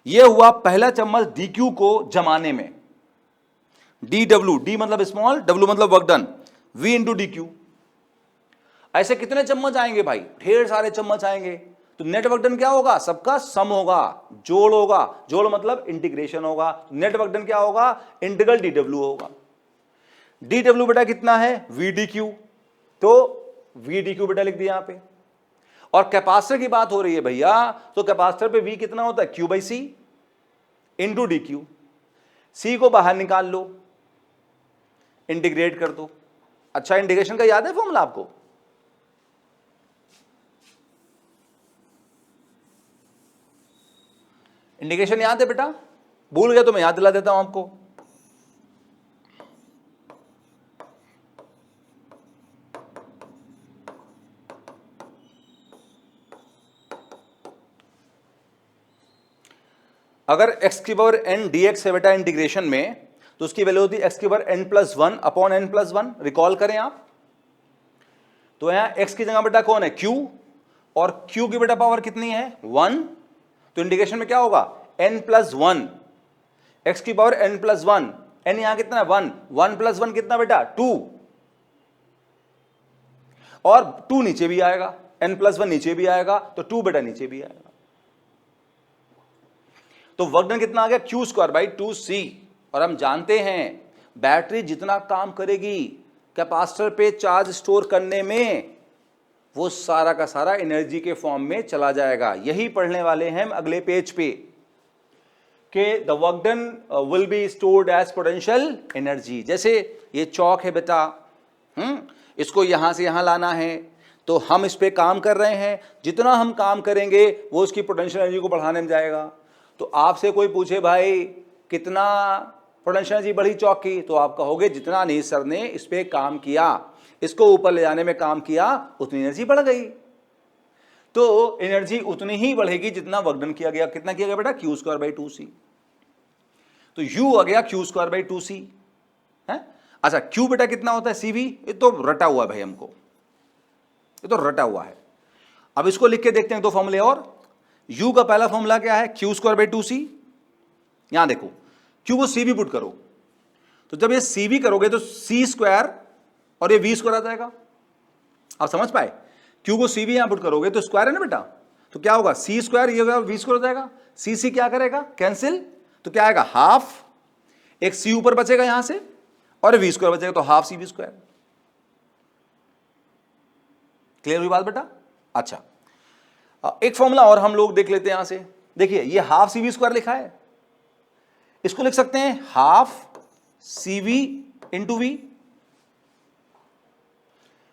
ये हुआ पहला चम्मच dq को जमाने में, dw, d मतलब स्मॉल, w मतलब work done, v into dq। ऐसे कितने चम्मच आएंगे भाई, ढेर सारे चम्मच आएंगे, तो नेट वर्क डन क्या होगा, सबका सम होगा, जोड़ होगा, जोड़ मतलब इंटीग्रेशन होगा, नेट वर्क डन क्या होगा, इंटीग्रल dw होगा। dw बेटा कितना है, v dq, तो v dq बेटा लिख दिया यहां पे। और कैपेसिटर की बात हो रही है भैया, तो कैपेसिटर पे v कितना होता है, q by C into dq। c को बाहर निकाल लो, इंटीग्रेट कर दो। अच्छा इंटीग्रेशन का याद है फॉर्मूला आपको, इंटीग्रेशन याद है बेटा, भूल गया तो मैं याद दिला देता हूं आपको। अगर x की पावर n dx है बेटा इंटीग्रेशन में, तो उसकी वैल्यू होती है x की power n plus 1 upon n plus 1। Recall करें आप, तो यहां x की जगह बेटा कौन है, q, और q की बेटा पावर कितनी है 1, तो इंडिकेशन में क्या होगा, n+1, x की पावर n+1, n यहां कितना है 1, 1+1 कितना बेटा 2, और 2 नीचे भी आएगा, n+1 नीचे भी आएगा तो 2 बेटा नीचे भी आएगा, तो वर्क डन कितना आ गया Q²/2C। और हम जानते हैं बैटरी जितना काम करेगी कैपेसिटर पे चार्ज स्टोर करने में, वो सारा का सारा एनर्जी के फॉर्म में चला जाएगा। यही पढ़ने वाले हैं हम अगले पेज पे कि the work done will be stored as potential energy. जैसे ये चौक है बेटा, इसको यहां से यहां लाना है, तो हम इस पे काम कर रहे हैं, जितना हम काम करेंगे वो उसकी पोटेंशियल एनर्जी को बढ़ाने में जाएगा। तो आपसे कोई पूछे भाई कितना पोटेंशियल एनर्जी बढ़ी चौक की, तो आप कहोगे जितना अनीस सर ने इस पे काम किया, इसको ऊपर ले जाने में काम किया, उतनी एनर्जी बढ़ गई। तो एनर्जी उतनी ही बढ़ेगी जितना वर्क डन किया गया। कितना किया गया बेटा Q²/2C। तो U आ गया Q²/2C है। अच्छा Q बेटा कितना होता है CV, ये तो रटा हुआ है भाई हमको, ये तो रटा हुआ है। अब इसको लिख के देखते हैं दो फॉर्मूले और। U का पहला फॉर्मूला क्या है Q²/2C। यहां देखो Q को CV पुट करो, तो जब ये CV करोगे तो C² और ये V² आ जाएगा। आप समझ पाए, Q को CV यहां पुट करोगे तो स्क्वायर है ना बेटा, तो क्या होगा C², ये होगा V² हो जाएगा, C क्या करेगा कैंसिल, तो क्या आएगा हाफ, एक C ऊपर बचेगा यहां से और V² बचेगा, तो हाफ CV²। क्लियर हुई बात बेटा। अच्छा एक फॉर्मूला और हम लोग देख लेते हैं यहां से। देखिए ये हाफ CV² लिखा है, इसको लिख सकते हैं half CV into V,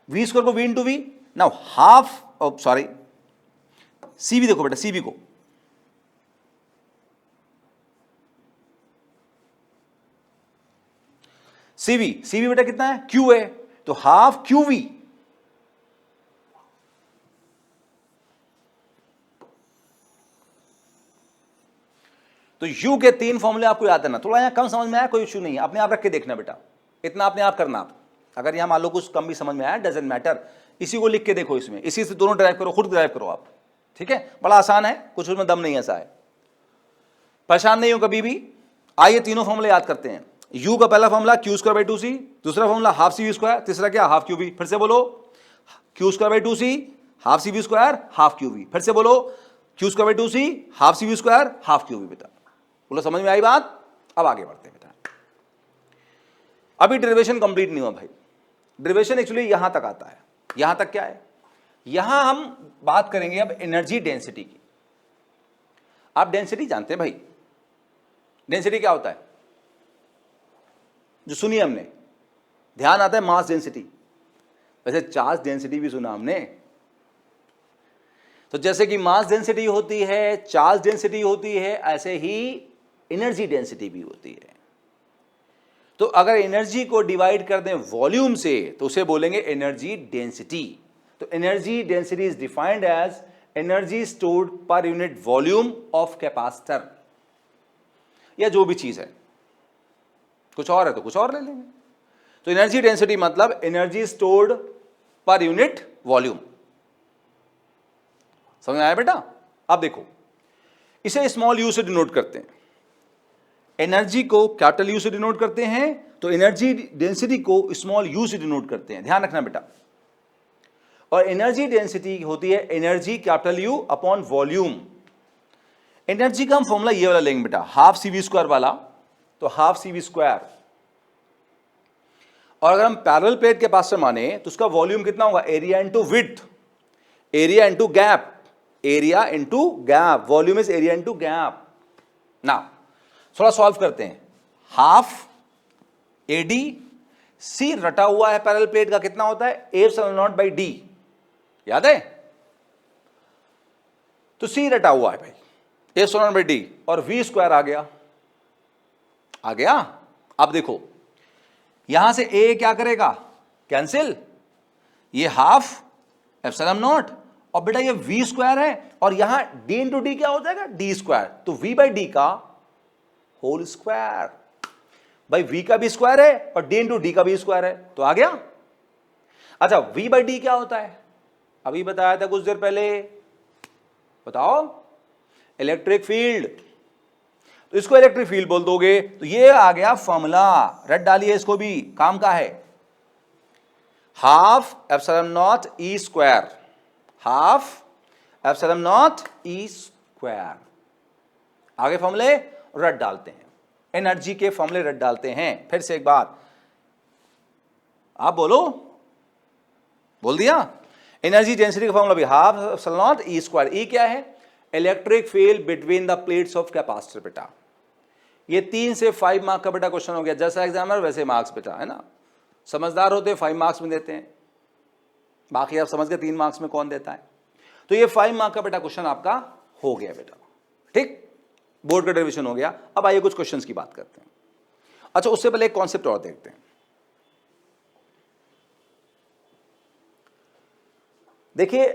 V² को V into V। Now half sorry CV देखो बेटा, CV को CV बेटा कितना है Q है, तो हाफ QV। तो U के 3 फॉर्मूले आपको याद है ना, थोड़ा यहां कम समझ में आया कोई इश्यू नहीं है, अपने आप रख के देखना बेटा, इतना अपने आप करना आप। अगर यहां मान लो कुछ कम भी समझ में आया डजंट मैटर, इसी को लिख के देखो, इसमें इसी से दोनों ड्राइव करो, खुद ड्राइव करो आप, ठीक है। बड़ा आसान है, कुछ उसमें दम नहीं ऐसा है, परेशान नहीं हो कभी भी। आइए तीनों फॉर्मूले याद करते हैं। U का पहला फॉर्मूला Q²/2C, दूसरा फॉर्मूला हाफ CV², तीसरा क्या हाफ QV। फिर से बोलो Q²/2C half CV², half QV। फिर से बोलो Q²/2C half CV², half QV। बेटा बोलो समझ में आई बात। अब आगे बढ़ते हैं बेटा, अभी डेरिवेशन कंप्लीट नहीं हुआ भाई, डेरिवेशन एक्चुअली यहां तक आता है। यहां तक क्या है, यहां हम बात करेंगे अब एनर्जी डेंसिटी की। आप डेंसिटी जानते हैं भाई, डेंसिटी क्या होता है जो सुनिए हमने, ध्यान आता है मास डेंसिटी, वैसे चार्ज डेंसिटी भी सुना हमने। तो जैसे कि मास डेंसिटी होती है, चार्ज डेंसिटी होती है, ऐसे ही एनर्जी डेंसिटी भी होती है। तो अगर एनर्जी को डिवाइड कर दें वॉल्यूम से तो उसे बोलेंगे एनर्जी डेंसिटी। तो energy density is defined as energy stored per unit volume of capacitor, या जो भी चीज है, कुछ और है तो कुछ और ले लेंगे। तो एनर्जी डेंसिटी मतलब energy stored per unit volume. समझ में आया बेटा। अब देखो इसे स्मॉल यू से डिनोट करते हैं, एनर्जी को कैपिटल यू से डिनोट करते हैं, तो एनर्जी डेंसिटी को स्मॉल यू से डिनोट करते हैं, ध्यान रखना बेटा। और एनर्जी डेंसिटी होती है energy capital you upon volume. Energy का हम फॉर्मूला ये वाला लेंगे बेटा, हाफ CV² वाला, तो हाफ CV²। और अगर हम पैरेलल प्लेट के पास से माने तो उसका वॉल्यूम कितना होगा, area into width, area into gap, area into gap, volume is area into gap. ना थोड़ा सॉल्व करते हैं, हाफ AD, C रटा हुआ है पैरेलल प्लेट का, कितना होता है A∪0/D, याद है। तो C रटा हुआ है भाई A∪0/D, और V² आ गया। अब देखो यहां से A क्या करेगा कैंसिल, ये हाफ ε0, और बेटा ये V² है, और यहां D इंटू डी क्या हो जाएगा D², तो V/D का होल स्क्वायर। भाई V का भी स्क्वायर है और D इंटू डी का भी स्क्वायर है, तो आ गया। अच्छा V/D क्या होता है, अभी बताया था कुछ देर पहले, बताओ। Electric field. तो इसको इलेक्ट्रिक फील्ड बोल दोगे तो ये आ गया फॉर्मूला, रट डालिए इसको भी, काम का है। Half epsilon nought E square, half epsilon nought E square. आगे फॉर्मूले रट डालते हैं, एनर्जी के फॉर्मूले रट डालते हैं। फिर से एक बार आप बोलो, बोल दिया। एनर्जी डेंसिटी का फॉर्मूला भी half epsilon nought E square. E क्या है? Electric field between the plates of capacitor बेटा। ये 3 से 5 मार्क का बेटा क्वेश्चन हो गया, जैसा एग्जामिनर वैसे मार्क्स बेटा, है ना। समझदार होते 5 मार्क्स में देते हैं, बाकी आप समझ गए 3 मार्क्स में कौन देता है। तो ये 5 मार्क का बेटा क्वेश्चन आपका हो गया बेटा, ठीक, बोर्ड का डेरिवेशन हो गया। अब आइए कुछ क्वेश्चंस की बात करते हैं। अच्छा, उससे पहले एक कॉन्सेप्ट और देखते हैं। देखिए,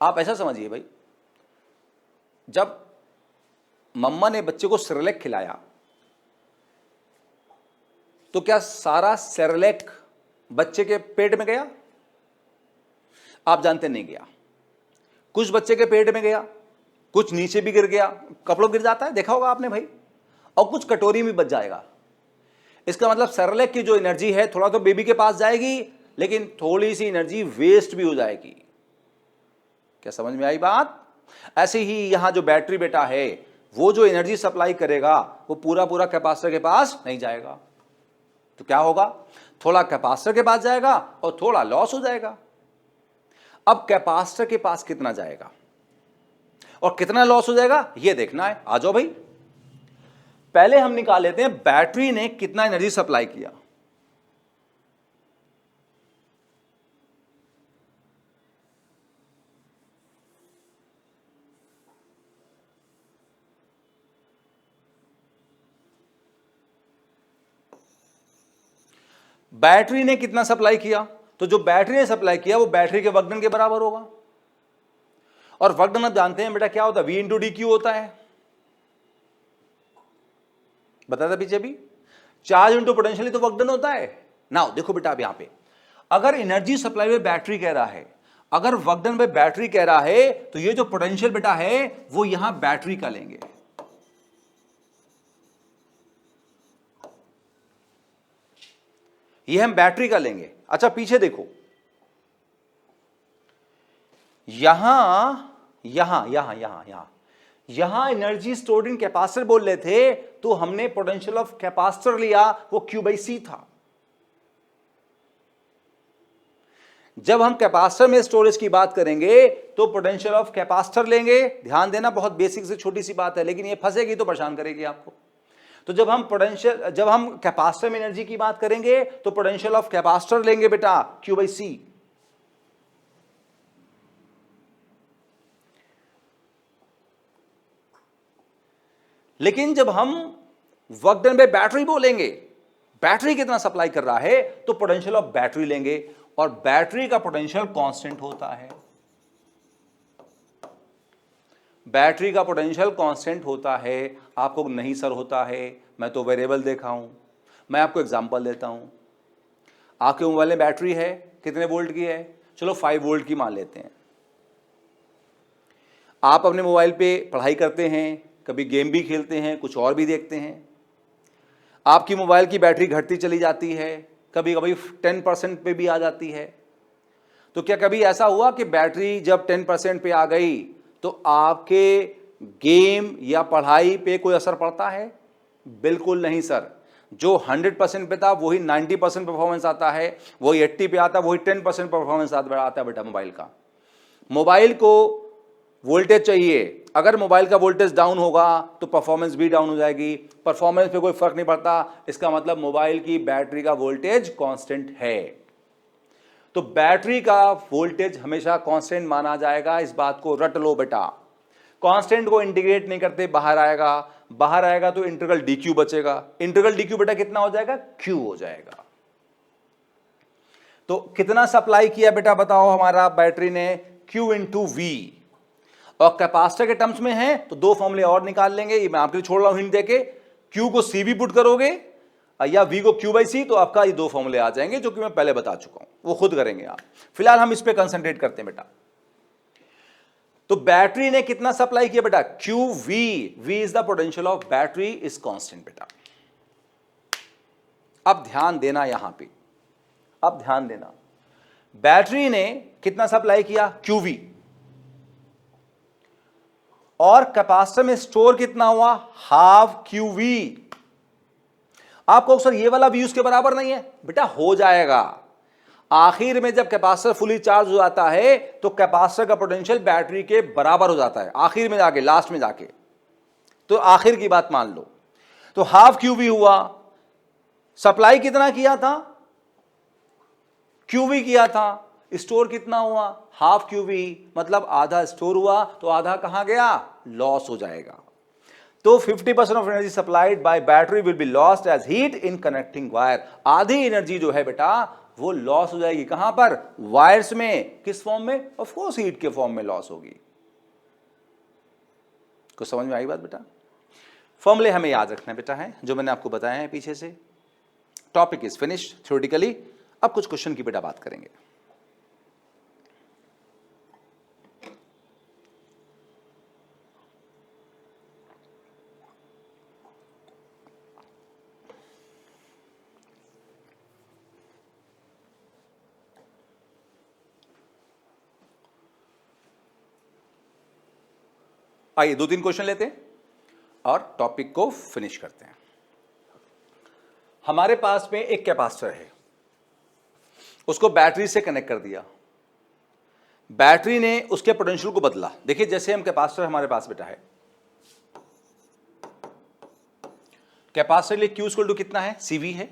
आप ऐसा समझिए भाई, जब मम्मा ने बच्चे को सेरेलैक खिलाया तो क्या सारा सेरेलैक बच्चे के पेट में गया? आप जानते नहीं गया। कुछ बच्चे के पेट में गया, कुछ नीचे भी गिर गया, कपड़ों गिर जाता है, देखा होगा आपने भाई, और कुछ कटोरी में बच जाएगा। इसका मतलब सेरेलैक की जो एनर्जी है थोड़ा तो बेबी के पास जाएगी, लेकिन थोड़ी सी एनर्जी वेस्ट भी हो जाएगी। क्या समझ में आई बात? ऐसे ही यहां जो बैटरी बेटा है, वो जो एनर्जी सप्लाई करेगा वो पूरा पूरा कैपेसिटर के पास नहीं जाएगा। तो क्या होगा? थोड़ा कैपेसिटर के पास जाएगा और थोड़ा लॉस हो जाएगा। अब कैपेसिटर के पास कितना जाएगा और कितना लॉस हो जाएगा ये देखना है। आ जाओ भाई, पहले हम निकाल लेते हैं बैटरी ने कितना एनर्जी सप्लाई किया। बैटरी ने कितना सप्लाई किया, तो जो बैटरी ने सप्लाई किया वो बैटरी के वर्क डन के बराबर होगा। और वर्क डन आप जानते हैं बेटा क्या होता है? V इंटू डी क्यू होता है, बताया था पीछे भी। चार्ज इंटू पोटेंशियल तो वर्क डन होता है ना। देखो बेटा, अब यहां पे अगर एनर्जी सप्लाई में बैटरी कह रहा है, अगर वर्क डन में बैटरी कह रहा है, तो ये जो पोटेंशियल बेटा है वो यहां बैटरी का लेंगे। ये हम बैटरी का लेंगे। अच्छा, पीछे देखो, यहां यहां यहां यहां यहां यहां एनर्जी स्टोर्ड इन कैपेसिटर बोल रहे थे, तो हमने पोटेंशियल ऑफ कैपेसिटर लिया, वो Q/C था। जब हम कैपेसिटर में स्टोरेज की बात करेंगे तो पोटेंशियल ऑफ कैपेसिटर लेंगे। ध्यान देना, बहुत बेसिक से छोटी सी बात है, लेकिन ये फंसेगी तो परेशान करेगी आपको। तो जब हम कैपेसिटर में एनर्जी की बात करेंगे तो पोटेंशियल ऑफ कैपेसिटर लेंगे बेटा Q/C। लेकिन जब हम वर्क डन में बैटरी बोलेंगे, बैटरी कितना सप्लाई कर रहा है, तो पोटेंशियल ऑफ बैटरी लेंगे। और बैटरी का पोटेंशियल कांस्टेंट होता है, बैटरी का पोटेंशियल कांस्टेंट होता है। आपको नहीं सर होता है, मैं तो वेरिएबल देखा हूं। मैं आपको एग्जांपल देता हूं। आपके मोबाइल में बैटरी है, कितने वोल्ट की है? चलो 5 वोल्ट की मान लेते हैं। आप अपने मोबाइल पे पढ़ाई करते हैं, कभी गेम भी खेलते हैं, कुछ और भी देखते हैं। आपकी मोबाइल की बैटरी घटती चली जाती है, कभी कभी 10% पे भी आ जाती है। तो क्या कभी ऐसा हुआ कि बैटरी जब 10% पे आ गई तो आपके गेम या पढ़ाई पे कोई असर पड़ता है? बिल्कुल नहीं सर। जो 100% पे था वही 90% परफॉर्मेंस आता है, वही 80 पे आता है, वही 10% परफॉर्मेंस आता है बेटा मोबाइल का। मोबाइल को वोल्टेज चाहिए, अगर मोबाइल का वोल्टेज डाउन होगा तो परफॉर्मेंस भी डाउन हो जाएगी। परफॉर्मेंस पे कोई फर्क नहीं पड़ता, इसका मतलब मोबाइल की बैटरी का वोल्टेज कांस्टेंट है। तो बैटरी का वोल्टेज हमेशा कांस्टेंट माना जाएगा, इस बात को रट लो बेटा। कांस्टेंट को इंटीग्रेट नहीं करते, बाहर आएगा तो इंटीग्रल dq बचेगा। इंटीग्रल dq बेटा कितना हो जाएगा? q हो जाएगा। तो कितना सप्लाई किया बेटा बताओ हमारा बैटरी ने? q into v। और कैपेसिटर के टर्म्स में है तो 2 फॉर्मूले और निकाल लेंगे, ये मैं आपके लिए छोड़ रहा हूं हिंट देके। q को cv पुट करोगे या v को Q/C, तो आपका ये 2 फॉर्मूले आ जाएंगे, जो कि मैं पहले बता चुका हूं, वो खुद करेंगे आप। फिलहाल हम इस पे कंसंट्रेट करते हैं बेटा। तो बैटरी ने कितना सप्लाई किया बेटा, QV, V is the potential of battery, is constant बेटा। अब ध्यान देना यहां पे, अब ध्यान देना, बैटरी ने कितना सप्लाई किया, QV, और कैपेसिटर में स्टोर कितना हुआ, हाफ QV। आपको सर ये वाला भी उसके बराबर नहीं है बेटा, हो जाएगा। आखिर में जब कैपेसिटर फुली चार्ज हो जाता है तो कैपेसिटर का पोटेंशियल बैटरी के बराबर हो जाता है, आखिर में जाके, लास्ट में जाके। तो आखिर की बात मान लो, तो हाफ QV हुआ। सप्लाई कितना किया था, QV किया था, स्टोर कितना हुआ, हाफ QV, मतलब आधा स्टोर हुआ तो आधा कहां गया, लॉस हो जाएगा। तो 50% of energy supplied by battery will be lost as heat in connecting wire. आधी एनर्जी जो है बेटा वो लॉस हो जाएगी, कहां पर, वायर्स में। किस फॉर्म में, ऑफ कोर्स हीट के फॉर्म में लॉस होगी। कुछ समझ में आई बात बेटा? फॉर्मूले हमें याद रखना बेटा है, जो मैंने आपको बताया है पीछे से। Topic is finished theoretically. अब कुछ क्वेश्चन की बेटा बात करेंगे। आइए 2-3 क्वेश्चन लेते हैं और टॉपिक को फिनिश करते हैं। हमारे पास में एक कैपेसिटर है, उसको बैटरी से कनेक्ट कर दिया, बैटरी ने उसके पोटेंशियल को बदला। देखिए जैसे हम कैपेसिटर हमारे पास बेटा है, कैपेसिटर के लिए Q इक्वल टू कितना है, CV है।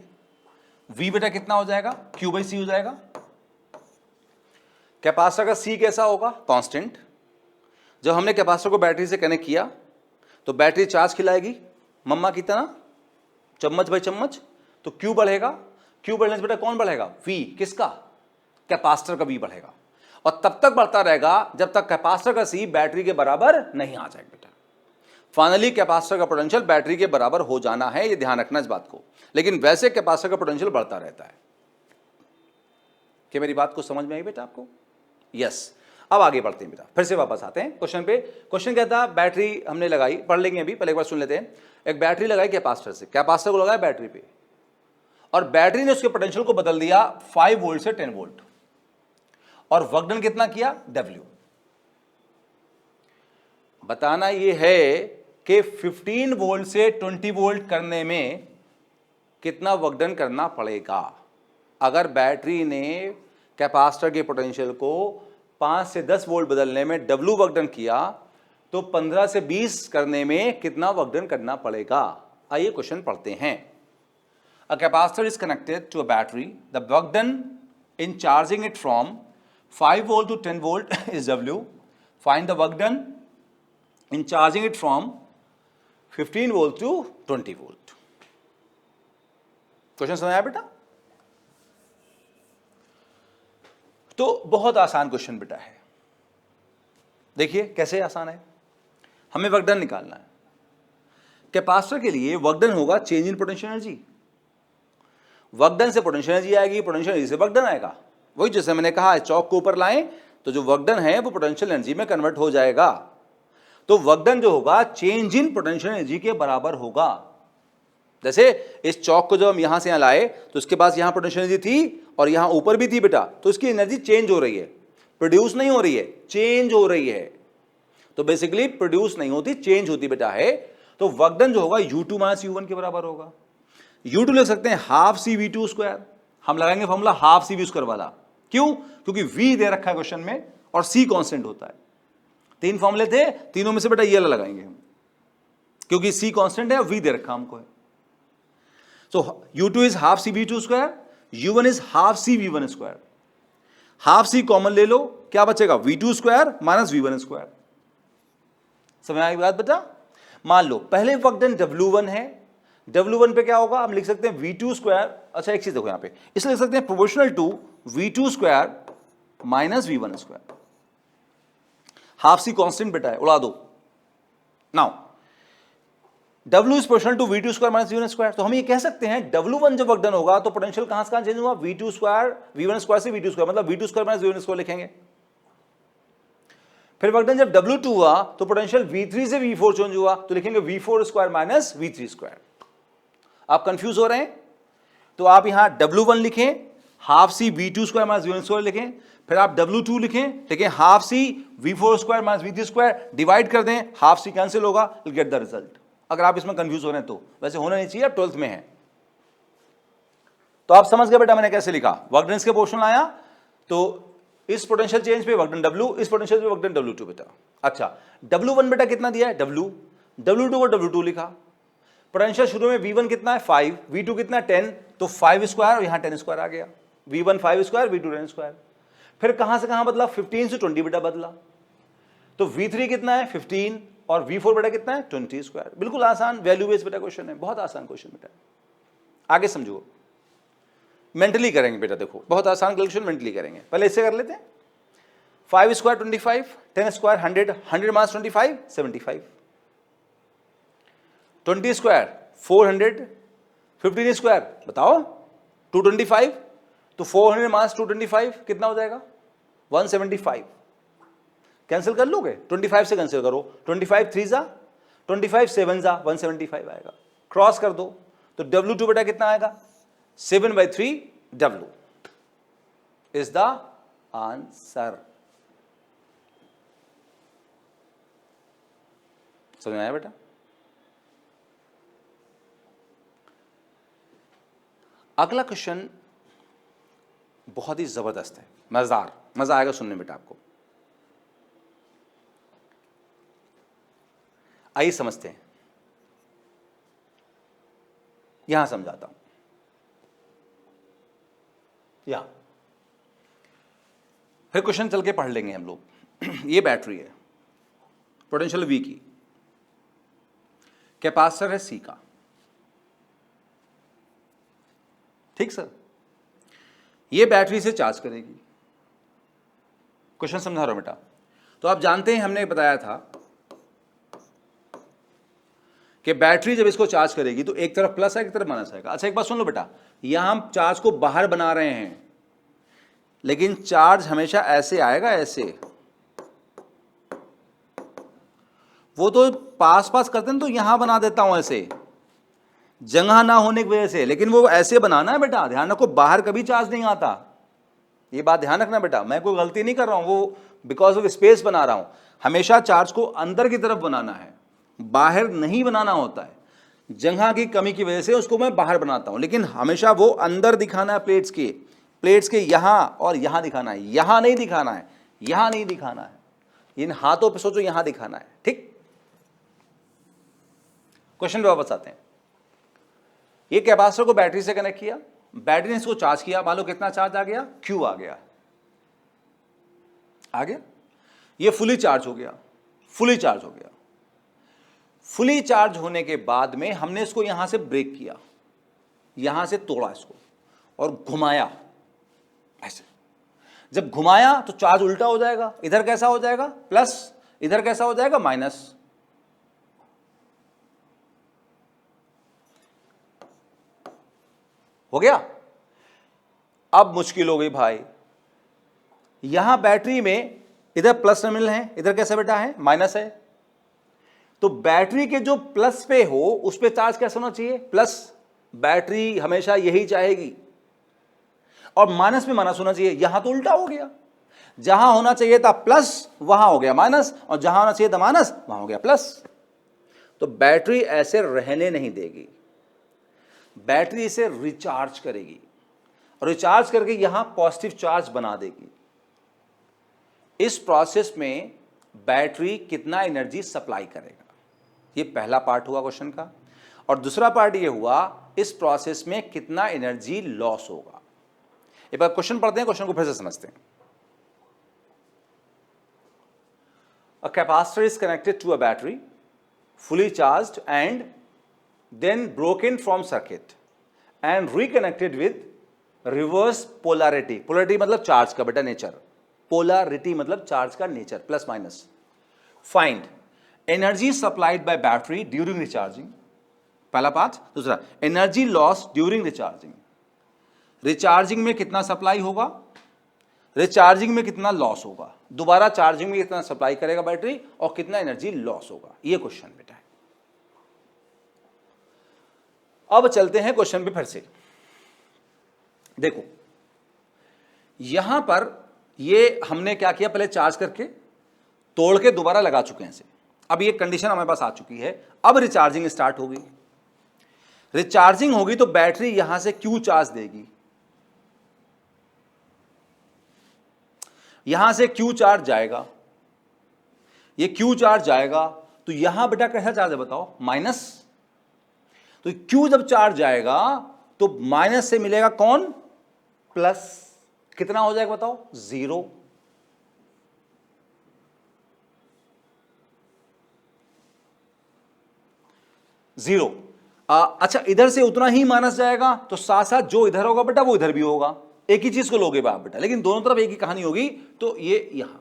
V बेटा कितना हो जाएगा, Q/C हो जाएगा। कैपेसिटर का C कैसा होगा, कांस्टेंट। जब हमने कैपेसिटर को बैटरी से कनेक्ट किया तो बैटरी चार्ज खिलाएगी मम्मा की तरह, चम्मच बाई चम्मच, तो Q बढ़ेगा। Q बढ़ने से बेटा कौन बढ़ेगा, V, किसका, कैपेसिटर का V बढ़ेगा, और तब तक बढ़ता रहेगा जब तक कैपेसिटर का C बैटरी के बराबर नहीं आ जाएगा बेटा। फाइनली कैपेसिटर का पोटेंशियल बैटरी के बराबर हो जाना है, ये ध्यान रखना इस बात को। लेकिन वैसे कैपेसिटर का पोटेंशियल बढ़ता रहता है। क्या मेरी बात को समझ में आई बेटा आपको? यस। अब आगे बढ़ते हैं बेटा, फिर से वापस आते हैं क्वेश्चन पे। क्वेश्चन कहता है बैटरी हमने लगाई, पढ़ लेंगे अभी, पहले एक बार सुन लेते हैं। एक बैटरी लगाई कैपेसिटर से, कैपेसिटर को लगाया बैटरी पे, और बैटरी ने उसके पोटेंशियल को बदल दिया 5 वोल्ट से 10 वोल्ट, और वर्क डन कितना किया, W। बताना ये है कि 15 वोल्ट से 20 वोल्ट करने में कितना वर्क डन करना पड़ेगा। अगर बैटरी ने कैपेसिटर के पोटेंशियल को 5 से 10 वोल्ट बदलने में W वर्क डन किया, तो 15 से 20 करने में कितना वर्क डन करना पड़ेगा। आइए क्वेश्चन पढ़ते हैं। A capacitor is connected to a battery, the work done in charging it from 5 volt to 10 volt is W। Find the work done in charging it from 15 volt to 20 volt. Question समझ आया बेटा? तो बहुत आसान क्वेश्चन बेटा है। देखिए कैसे आसान है, हमें वर्क डन निकालना है। कैपेसिटर के लिए वर्क डन होगा change in potential energy. Work done से पोटेंशियल एनर्जी आएगी, पोटेंशियल एनर्जी से वर्क डन आएगा। वही जैसे मैंने कहा, चौक को ऊपर लाएं तो जो वर्क डन है वो पोटेंशियल एनर्जी में कन्वर्ट हो जाएगा। तो वर्क डन जो होगा चेंज इन पोटेंशियल एनर्जी के बराबर होगा। जैसे इस चौक को जब हम यहां से यहां लाए तो उसके पास यहां पोटेंशियल एनर्जी थी और यहां ऊपर भी थी बेटा, तो इसकी एनर्जी चेंज हो रही है, प्रोड्यूस नहीं हो रही है, चेंज हो रही है। तो बेसिकली प्रोड्यूस नहीं होती, चेंज होती बेटा है। तो वर्क डन जो होगा U2 माइनस U1 के बराबर होगा। U2 लिख सकते हैं हाफ CV2 स्क्वायर, हम लगाएंगे फॉर्मूला हाफ CV स्क्वायर वाला। क्यों? क्योंकि V दे रखा है क्वेश्चन में और C कांस्टेंट होता है। 3 फॉर्मूले थे, तीनों में से बेटा ये लगाएंगे हम, क्योंकि C कांस्टेंट है और V दे रखा हमको है। So U2 is half CV2 square, U1 is half CV1 square। Half C common ले लो, क्या बचेगा, V2 square minus V1 square. समझ आई बात बेटा? मान लो पहले वर्क डन W1 है, W1 पे क्या होगा, हम लिख सकते हैं V2 स्क्वायर। अच्छा एक चीज देखो यहां पे, इसलिए लिख सकते हैं proportional to V2 square minus V1 square. Half C constant बेटा है, उड़ा दो। Now W is proportional to V2 square minus V1 square. तो हम ये कह सकते हैं W1 जब वर्क डन होगा तो पोटेंशियल कहां से कहां चेंज हुआ, V2 स्क्वायर V1 स्क्वायर से V2 स्क्वायर, मतलब V2 square minus V1 square लिखेंगे। फिर वर्क डन जब W2 हुआ तो पोटेंशियल V3 से V4 चेंज हुआ, तो लिखेंगे V4 square minus V3 square. आप कंफ्यूज हो रहे हैं तो आप यहां W1 लिखें, half C V2 square minus V1 square लिखें, फिर आप W2 लिखें, ठीक है, half C V4 square minus V3 square, divide कर दें, हाफ सी कैंसिल होगा, विल गेट द रिजल्ट। अगर आप इसमें कंफ्यूज हो रहे हैं तो, वैसे होना नहीं चाहिए, आप 12th में हैं। तो आप समझ गए बेटा मैंने कैसे लिखा, वर्क डन के पोर्शन आया तो इस पोटेंशियल चेंज पे वर्क डन W, इस पोटेंशियल पे वर्क डन W2 बेटा। अच्छा, W1 बेटा कितना दिया है W, W2 को W2 लिखा, पोटेंशियल शुरू में V1 कितना है 5, V2 कितना है 10, तो 5 स्क्वायर और यहां 10 स्क्वायर आ गया, V1 5 स्क्वायर, V2 10 स्क्वायर। फिर कहां से कहां बदला, 15 से 20 बेटा बदला, तो V3 कितना है 15 और V4 बेटा कितना है 20 स्क्वायर। बिल्कुल आसान वैल्यू बेस्ड बेटा क्वेश्चन है, बहुत आसान क्वेश्चन बेटा। आगे समझो, मेंटली करेंगे बेटा, देखो बहुत आसान कैलकुलेशन मेंटली करेंगे। पहले इससे कर लेते हैं, 5 square 25, 10 square 100, 100 minus 25 75, 20 square 400, 15 square बताओ 225, तो 400 माइनस 225 कितना हो जाएगा 175। कैंसिल कर लोगे, 25 से कैंसिल करो, 25 3 जा 25 7 जा 175 आएगा, क्रॉस कर दो तो W2 बेटा कितना आएगा 7/3 W इज द आंसर। समझ में आया बेटा? अगला क्वेश्चन बहुत ही जबरदस्त है, मजेदार, मजा आएगा सुनने बेटा आपको। आइए समझते हैं, यहां समझाता हूं। या फिर क्वेश्चन चल के पढ़ लेंगे हम लोग। ये बैटरी है, पोटेंशियल V की, कैपेसिटर है C का, ठीक सर। ये बैटरी से चार्ज करेगी, क्वेश्चन समझा रहा हूं बेटा। तो आप जानते हैं हमने बताया था कि बैटरी जब इसको चार्ज करेगी तो एक तरफ प्लस आएगा, एक तरफ माइनस आएगा। अच्छा एक बात सुन लो बेटा, यहां हम चार्ज को बाहर बना रहे हैं, लेकिन चार्ज हमेशा ऐसे आएगा, ऐसे। वो तो पास पास करते हैं तो यहां बना देता हूं ऐसे, जगह ना होने की वजह से, लेकिन वो ऐसे बनाना है बेटा, ध्यान रखो, बाहर कभी चार्ज नहीं आता, ये बात ध्यान रखना बेटा। मैं कोई गलती नहीं कर रहा हूं, वो बिकॉज ऑफ स्पेस बना रहा हूं। हमेशा चार्ज को अंदर की तरफ बनाना है, बाहर नहीं बनाना होता है। जगह की कमी की वजह से उसको मैं बाहर बनाता हूं, लेकिन हमेशा वो अंदर दिखाना है, प्लेट्स के यहां और यहां दिखाना है, यहां नहीं दिखाना है, यहां नहीं दिखाना है, इन हाथों पे सोचो यहां दिखाना है, ठीक। क्वेश्चन पे वापस आते हैं। ये कैपेसिटर को बैटरी से कनेक्ट किया, बैटरी ने इसको चार्ज किया, मान लो कितना चार्ज आ गया, Q आ गया, ये फुली चार्ज हो गया, फुली चार्ज हो गया। फुली चार्ज होने के बाद में हमने इसको यहां से ब्रेक किया, यहां से तोड़ा इसको और घुमाया ऐसे। जब घुमाया तो चार्ज उल्टा हो जाएगा, इधर कैसा हो जाएगा प्लस, इधर कैसा हो जाएगा माइनस। हो गया? अब मुश्किल हो गई भाई, यहां बैटरी में इधर प्लस टर्मिनल है, इधर कैसा बेटा है माइनस है, तो बैटरी के जो प्लस पे हो उस पे चार्ज कैसा होना चाहिए प्लस। बैटरी हमेशा यही चाहेगी, और माइनस पे माइनस होना चाहिए, यहां तो उल्टा हो गया, जहां होना चाहिए था प्लस वहां हो गया माइनस, और जहां होना चाहिए था माइनस वहां हो गया प्लस। तो बैटरी ऐसे रहने नहीं देगी, बैटरी इसे रिचार्ज करेगी, और रिचार्ज करके यहां पॉजिटिव चार्ज बना देगी। इस प्रोसेस में बैटरी कितना एनर्जी सप्लाई करेगा, ये पहला पार्ट हुआ क्वेश्चन का। और दूसरा पार्ट ये हुआ इस प्रोसेस में कितना एनर्जी लॉस होगा। एक बार क्वेश्चन पढ़ते हैं, क्वेश्चन को फिर से समझते हैं। A capacitor is connected to a battery, fully charged and then broken from circuit and reconnected with reverse polarity. Polarity मतलब चार्ज का बेटा नेचर, polarity मतलब चार्ज का nature, plus minus. Find energy supplied by battery during recharging, पहला पार्ट। दूसरा energy loss during recharging, recharging में कितना सप्लाई होगा, रिचार्जिंग में कितना लॉस होगा, दोबारा चार्जिंग में कितना सप्लाई करेगा बैटरी और कितना एनर्जी लॉस होगा, ये क्वेश्चन बेटा है। अब चलते हैं क्वेश्चन पे फिर से। देखो यहां पर ये हमने क्या किया, पहले चार्ज करके तोड़ के दोबारा लगा चुके हैं इसे। अब ये कंडीशन हमारे पास आ चुकी है, अब रिचार्जिंग स्टार्ट होगी। रिचार्जिंग होगी तो बैटरी यहां से क्यू चार्ज देगी, यहां से क्यू चार्ज जाएगा, ये क्यू चार्ज जाएगा तो यहां बेटा कैसा चार्ज है बताओ, माइनस। तो क्यू जब चार्ज जाएगा तो माइनस से मिलेगा कौन, प्लस। कितना हो जाएगा बताओ, 0। जीरो। अच्छा इधर से उतना ही माइनस जाएगा तो साथ साथ जो इधर होगा बेटा वो इधर भी होगा, एक ही चीज को लोगे आप बेटा, लेकिन दोनों तरफ एक ही कहानी होगी। तो ये यहां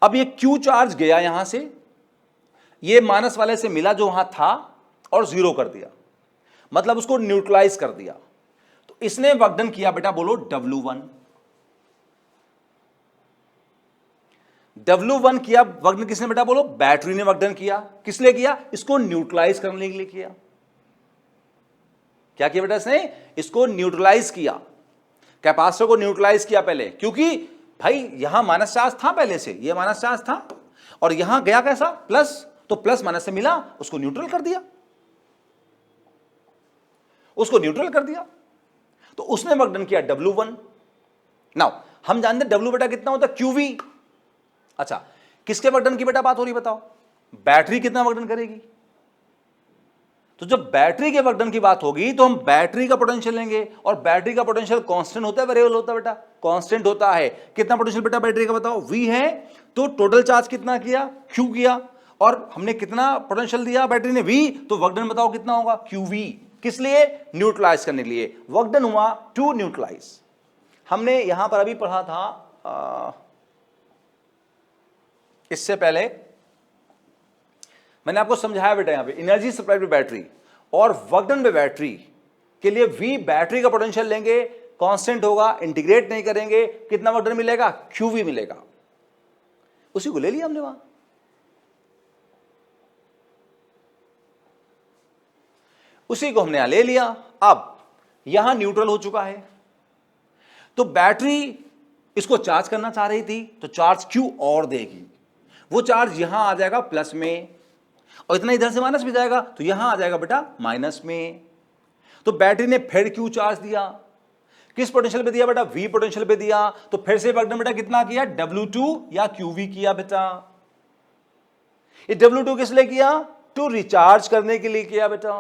अब ये क्यू चार्ज गया यहां से, ये माइनस वाले से मिला जो वहां था और 0 कर दिया, मतलब उसको न्यूट्रलाइज कर दिया। तो इसने वर्क डन किया बेटा, बोलो W1। W1 किया वर्क डन किसने बेटा, बोलो बैटरी ने वर्क डन किया। किस लिए किया, इसको न्यूट्रलाइज करने के लिए किया। क्या किया बेटा इसने, इसको न्यूट्रलाइज किया, कैपेसिटर को न्यूट्रलाइज किया पहले, क्योंकि भाई यहां माइनस चार्ज था पहले से, ये माइनस चार्ज था और यहां गया कैसा, प्लस। तो प्लस माइनस से मिला, उसको न्यूट्रल कर दिया, उसको न्यूट्रल कर दिया। तो उसने वर्क डन किया W1। नाउ हम जानते हैं W बेटा कितना होता है, QV। अच्छा किसके वर्क डन की बेटा बात हो रही बताओ, बैटरी कितना वर्क डन करेगी। तो जब बैटरी के वर्क डन की बात होगी तो हम बैटरी का पोटेंशियल लेंगे, और बैटरी का पोटेंशियल कांस्टेंट होता है वेरिएबल होता है बेटा, कांस्टेंट होता है। कितना पोटेंशियल बेटा बैटरी का बताओ, V है। तो टोटल चार्ज कितना किया, Q किया, और हमने कितना पोटेंशियल दिया बैटरी ने, V। तो वर्क डन बताओ कितना होगा, QV। किस लिए, न्यूट्रलाइज करने के लिए। वर्क डन हुआ टू न्यूट्रलाइज। हमने यहां पर अभी पढ़ा था, इससे पहले मैंने आपको समझाया बेटा, यहां पे एनर्जी सप्लाई पे बैटरी और वर्क डन पे बैटरी के लिए V बैटरी का पोटेंशियल लेंगे, कांस्टेंट होगा, इंटीग्रेट नहीं करेंगे, कितना वर्क डन मिलेगा, QV मिलेगा। उसी को ले लिया हमने वहां, उसी को हमने यहां ले लिया। अब यहां न्यूट्रल हो चुका है, तो बैटरी इसको चार्ज करना चाह रही थी, तो चार्ज Q और देगी, वो चार्ज यहां आ जाएगा प्लस में, और इतना इधर से माइनस भी जाएगा तो यहां आ जाएगा बेटा माइनस में। तो बैटरी ने फिर Q चार्ज दिया, किस पोटेंशियल पे दिया बेटा, V पोटेंशियल पे दिया। तो फिर से वर्क डन बेटा कितना किया, W2 या QV किया बेटा। ये W2 किस लिए किया, टू रिचार्ज करने के लिए किया बेटा।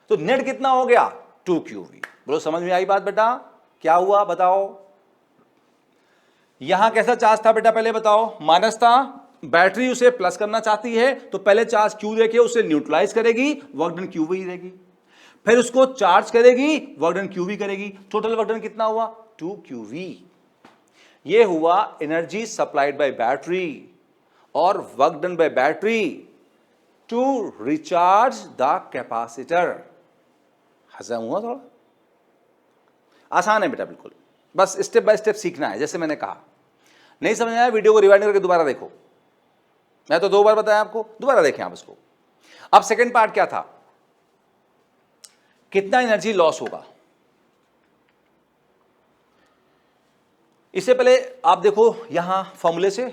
तो नेट कितना हो गया, 2QV। बोलो समझ में आई बात बेटा, क्या हुआ बताओ। यहां कैसा चार्ज था बेटा, पहले बताओ, माइनस था, बैटरी उसे प्लस करना चाहती है तो पहले चार्ज Q देके उसे न्यूट्रलाइज करेगी, वर्क डन QV देगी, फिर उसको चार्ज करेगी, वर्क डन QV करेगी। टोटल वर्क डन कितना हुआ, 2QV। ये हुआ एनर्जी सप्लाइड बाय बैटरी और work done by battery to recharge the capacitor. हजम हुआ, थोड़ा आसान है बेटा, बिल्कुल बस स्टेप बाय स्टेप सीखना है। जैसे मैंने कहा, नहीं समझ आया वीडियो को रिवाइंड करके दोबारा देखो, मैं तो 2 बार बताया आपको, दोबारा देखें आप इसको। अब सेकंड पार्ट क्या था, कितना एनर्जी लॉस होगा। इससे पहले आप देखो यहां फॉर्मूले से,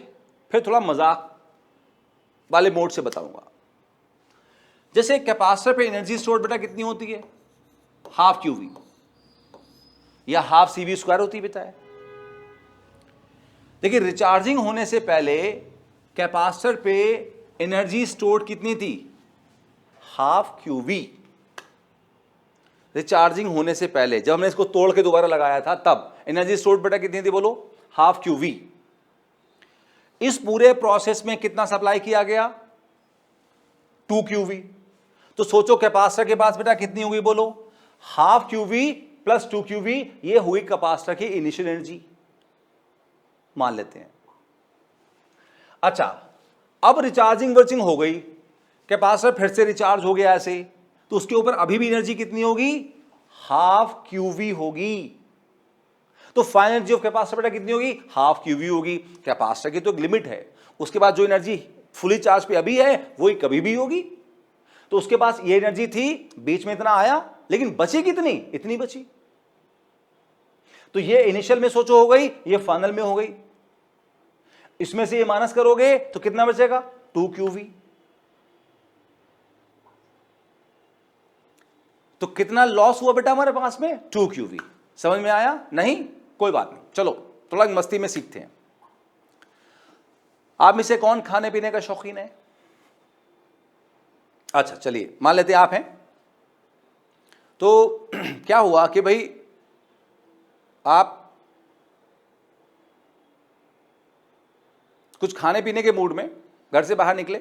फिर थोड़ा मजाक वाले मोड से बताऊंगा। जैसे कैपेसिटर पे एनर्जी स्टोर बेटा कितनी होती है, हाफ QV या हाफ CV स्क्वायर होती है बेटा। देखिए रिचार्जिंग होने से पहले कैपेसिटर पे एनर्जी स्टोर्ड कितनी थी, हाफ QV। रिचार्जिंग होने से पहले जब हमने इसको तोड़ के दोबारा लगाया था तब एनर्जी स्टोर्ड बेटा कितनी थी, बोलो हाफ QV। इस पूरे प्रोसेस में कितना सप्लाई किया गया, 2QV। तो सोचो कैपेसिटर के पास बेटा कितनी होगी, बोलो हाफ QV प्लस 2QV। ये हुई कैपेसिटर की इनिशियल एनर्जी, मान लेते हैं। अच्छा अब रिचार्जिंग वर्जिंग हो गई, कैपेसिटर फिर से रिचार्ज हो गया ऐसे, तो उसके ऊपर अभी भी एनर्जी कितनी होगी, हाफ क्यूवी होगी। तो फाइनल एनर्जी ऑफ कैपेसिटर बेटा कितनी होगी? हाफ क्यूवी होगी। कैपेसिटर की तो एक लिमिट है, उसके बाद जो एनर्जी फुली चार्ज पे अभी है वही कभी भी होगी। तो उसके पास ये एनर्जी थी, बीच में इतना आया, लेकिन बची कितनी? इतनी बची। तो ये इनिशियल में सोचो हो गई, ये फाइनल में हो गई। इसमें से ये माइनस करोगे तो कितना बचेगा? 2QV। तो कितना लॉस हुआ बेटा हमारे पास में? 2QV। समझ में आया? नहीं? कोई बात नहीं, चलो थोड़ा मस्ती में सीखते हैं। आप में से कौन खाने पीने का शौकीन है? अच्छा चलिए, मान लेते आप हैं। तो क्या हुआ कि भाई आप कुछ खाने पीने के मूड में घर से बाहर निकले,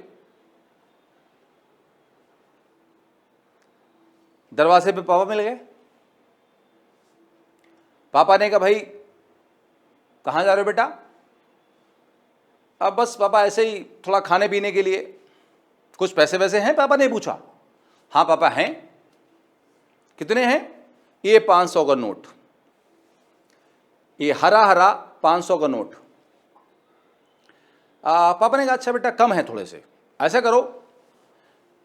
दरवाजे पे पापा मिल गए। पापा ने कहा भाई कहां जा रहे हो बेटा? अब बस पापा ऐसे ही थोड़ा खाने पीने के लिए, कुछ पैसे वैसे हैं? पापा ने पूछा। हाँ पापा हैं। कितने हैं? ये 500 का नोट, ये हरा हरा 500 का नोट। पापा ने कहा अच्छा बेटा कम है थोड़े से, ऐसा करो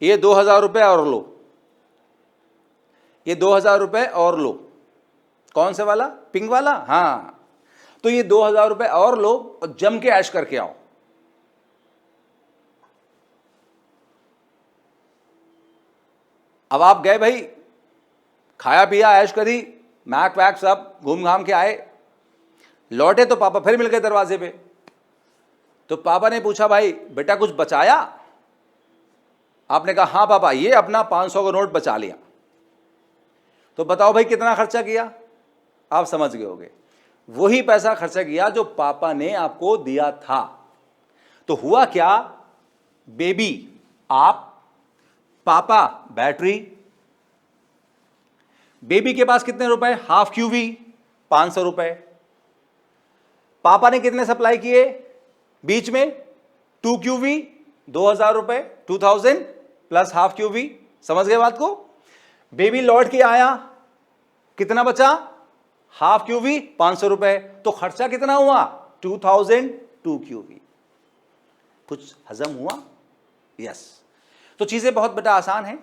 ये 2000 रुपये और लो, ये 2000 रुपये और लो। कौन से वाला? पिंक वाला? हाँ, तो ये 2000 रुपये और लो और जम के ऐश करके आओ। अब आप गए भाई, खाया पिया ऐश करी, मैक वैक सब घूम घाम के आए, लौटे तो पापा फिर मिल गए दरवाजे पे। तो पापा ने पूछा भाई बेटा कुछ बचाया? आपने कहा हाँ पापा ये अपना 500 का नोट बचा लिया। तो बताओ भाई कितना खर्चा किया? आप समझ गए होगे, वही पैसा खर्चा किया जो पापा ने आपको दिया था। तो हुआ क्या? बेबी आप, पापा बैटरी। बेबी के पास कितने रुपए? हाफ क्यूवी, 500 रुपए। पापा ने कितने सप्लाई किए बीच में? 2QV, 2000 रुपए, 2000 प्लस हाफ QV। समझ गए बात को? बेबी लौट के आया, कितना बचा? हाफ QV, 500 रुपए। तो खर्चा कितना हुआ? 2000 2QV। कुछ हजम हुआ? यस। तो चीजें बहुत बेटा आसान है,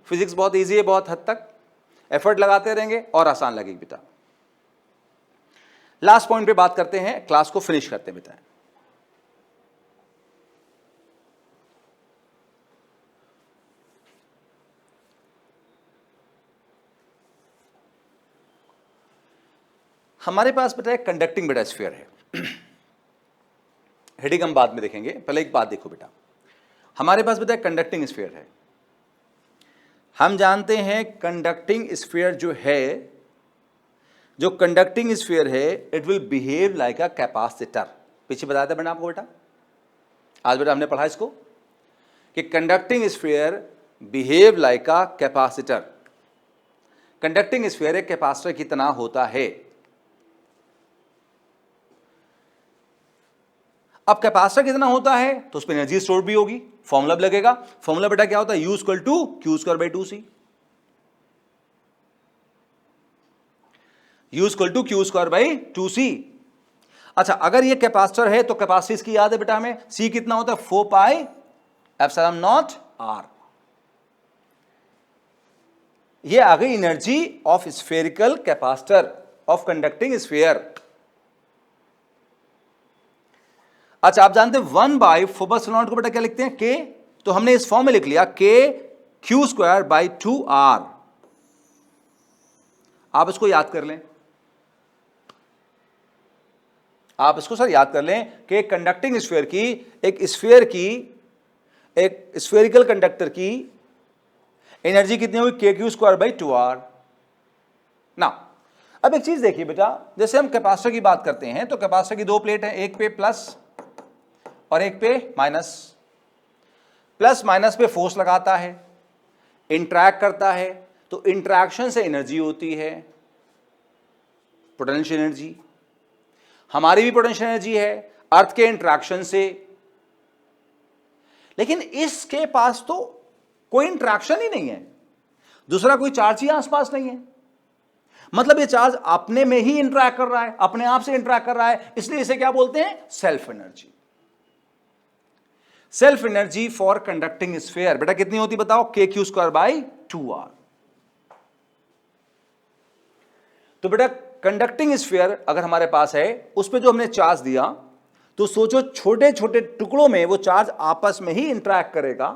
फिजिक्स बहुत इजी है, बहुत हद तक एफर्ट लगाते रहेंगे और आसान लगेगी बेटा। लास्ट पॉइंट पे बात करते हैं, क्लास को फिनिश करते हैं बेटा। हमारे पास बेटा एक कंडक्टिंग बेटा स्फीयर है। हेडिंग हम बाद में देखेंगे, पहले एक बात देखो बेटा, हमारे पास बेटा एक कंडक्टिंग स्फीयर है। हम जानते हैं कंडक्टिंग स्फीयर जो है, जो कंडक्टिंग स्फीयर है it will behave like a capacitor. पीछे बताया था मैंने आपको बेटा, आज बेटा हमने पढ़ा इसको कि conducting sphere behave like a capacitor. Conducting sphere एक कैपेसिटर की तरह होता है। अब कैपेसिटर कितना होता है तो उस पर एनर्जी स्टोर भी होगी, फॉर्मूला भी लगेगा। फॉर्मूला बेटा क्या होता है? U equal to Q square by 2C। U equal to Q square by 2C। अच्छा, अगर ये कैपेसिटर है तो कैपेसिटी इसकी याद है बेटा हमें, C कितना होता है? 4 पाई एप्सिलॉन नॉट R। ये आ गई energy of spherical capacitor of conducting sphere. अच्छा, आप जानते हैं 1 बाई 4 पाई एप्सिलॉन नॉट को बेटा क्या लिखते हैं? K। तो हमने इस फॉर्म में लिख लिया K Q square by 2R। आप इसको याद कर लें, आप इसको सर याद कर लें कि कंडक्टिंग स्फीयर की, एक स्फीयर की, एक स्फेरिकल कंडक्टर की एनर्जी कितनी होगी? K Q square by 2R। ना अब एक चीज देखिए बेटा, जैसे हम कैपेसिटर की बात करते हैं तो कैपेसिटर की दो प्लेट है, एक पे प्लस और एक पे माइनस। प्लस माइनस पे फोर्स लगाता है, इंटरैक्ट करता है, तो इंटरैक्शन से एनर्जी होती है, पोटेंशियल एनर्जी। हमारी भी पोटेंशियल एनर्जी है अर्थ के इंटरैक्शन से। लेकिन इसके पास तो कोई इंटरैक्शन ही नहीं है, दूसरा कोई चार्ज ही आसपास नहीं है, मतलब ये चार्ज अपने में ही इंटरैक्ट कर रहा है, अपने आप से इंटरैक्ट कर रहा है, इसलिए इसे क्या बोलते हैं? Self energy. Self energy for conducting sphere बेटा कितनी होती बताओ? KQ²/2R। तो बेटा कंडक्टिंग स्फीयर अगर हमारे पास है, उस पर जो हमने चार्ज दिया, तो सोचो छोटे छोटे टुकड़ों में वो चार्ज आपस में ही इंटरैक्ट करेगा,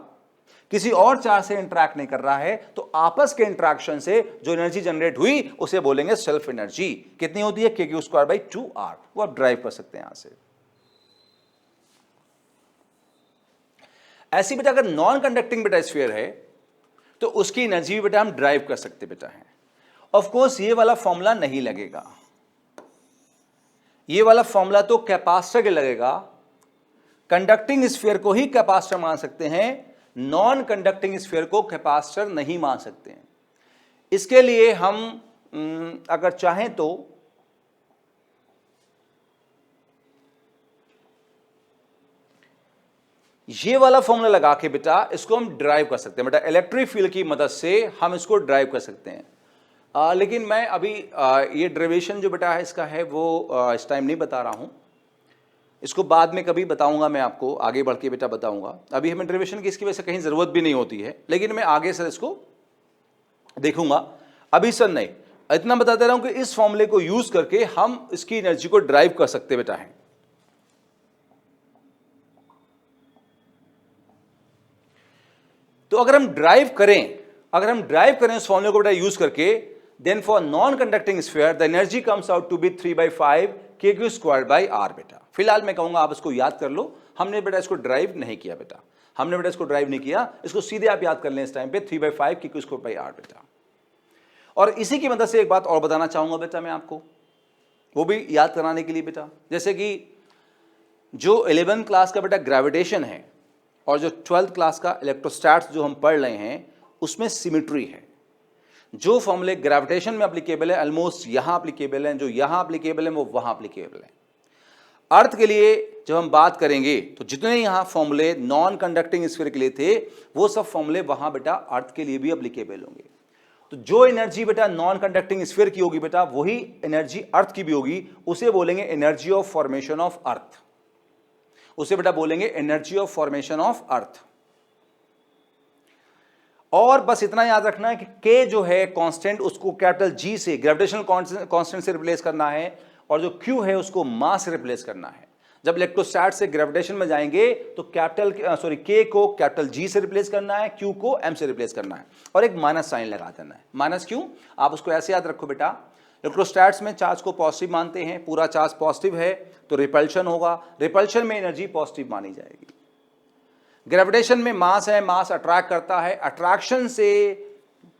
किसी और चार्ज से इंटरैक्ट नहीं कर रहा है, तो आपस के इंटरैक्शन से जो एनर्जी जनरेट हुई उसे बोलेंगे सेल्फ एनर्जी। कितनी होती है? KQ²/2R। वो आप ड्राइव कर सकते हैं यहां से। ऐसी बेटा अगर नॉन कंडक्टिंग बेटा स्फीयर है, तो उसकी एनर्जी भी बेटा हम ड्राइव कर सकते बेटा है। ऑफ कोर्स ये वाला फॉर्मूला नहीं लगेगा, ये वाला फॉर्मूला तो कैपेसिटर के लगेगा। कंडक्टिंग स्फीयर को ही कैपेसिटर मान सकते हैं, नॉन कंडक्टिंग स्फीयर को कैपेसिटर नहीं मान सकते हैं। इसके लिए हम अगर चाहें तो ये वाला फॉर्मूला लगा के बेटा इसको हम ड्राइव कर सकते हैं। बेटा इलेक्ट्रिक फील्ड की मदद से हम इसको ड्राइव कर सकते हैं। लेकिन मैं अभी ये डेरिवेशन जो बेटा है इसका है वो इस टाइम नहीं बता रहा हूं, इसको बाद में कभी बताऊंगा, मैं आपको आगे बढ़ के बेटा बताऊंगा। अभी हमें डेरिवेशन की इसकी वजह से कहीं जरूरत भी नहीं होती है, लेकिन मैं आगे सर इसको देखूंगा, अभी सर नहीं। इतना बता दे रहा हूं कि इस फॉर्मूले को यूज करके हम इसकी एनर्जी को ड्राइव कर सकते बेटा है। तो अगर हम ड्राइव करें इस फॉर्मूले को बेटा यूज करके, then for non conducting sphere the energy comes out to be 3/5 KQ²/R बेटा। फिलहाल मैं कहूंगा आप इसको याद कर लो, हमने बेटा इसको ड्राइव नहीं किया बेटा, हमने बेटा इसको ड्राइव नहीं किया, इसको सीधे आप याद कर लें इस टाइम पे 3/5 KQ²/R बेटा। और इसी की मदद से एक बात और बताना चाहूंगा बेटा मैं आपको, वो भी याद कराने के लिए बेटा, जैसे कि जो 11th क्लास का बेटा ग्रेविटेशन है और जो 12th क्लास का इलेक्ट्रोस्टैट्स जो हम पढ़ रहे हैं, उसमें सिमेट्री है। जो फॉर्मूले ग्रेविटेशन में एप्लीकेबल है ऑलमोस्ट यहां एप्लीकेबल है, जो यहां एप्लीकेबल है वो वहां एप्लीकेबल है। अर्थ के लिए जब हम बात करेंगे तो जितने यहां फॉर्मूले नॉन कंडक्टिंग स्फीयर के लिए थे, वो सब फॉर्मूले वहां बेटा अर्थ के लिए भी एप्लीकेबल होंगे। तो जो एनर्जी बेटा नॉन कंडक्टिंग स्फीयर की होगी बेटा, वही एनर्जी अर्थ की भी होगी, उसे बोलेंगे energy of formation of earth, उसे बेटा बोलेंगे energy of formation of earth. और बस इतना याद रखना है कि K जो है कांस्टेंट, उसको कैपिटल G से ग्रेविटेशनल कांस्टेंट से रिप्लेस करना है, और जो Q है उसको मास से रिप्लेस करना है। जब इलेक्ट्रोस्टैट से ग्रेविटेशन में जाएंगे तो K को कैपिटल G से रिप्लेस करना है, Q को M से रिप्लेस करना है, और एक माइनस साइन लगा देना है। माइनस क्यों? आप उसको ऐसे याद रखो बेटा, इलेक्ट्रोस्टैट्स में चार्ज को पॉजिटिव मानते हैं, पूरा चार्ज पॉजिटिव है तो रिपल्शन होगा, रिपल्शन में एनर्जी पॉजिटिव मानी जाएगी। ग्रेविटेशन में मास है, मास अट्रैक्ट करता है, अट्रैक्शन से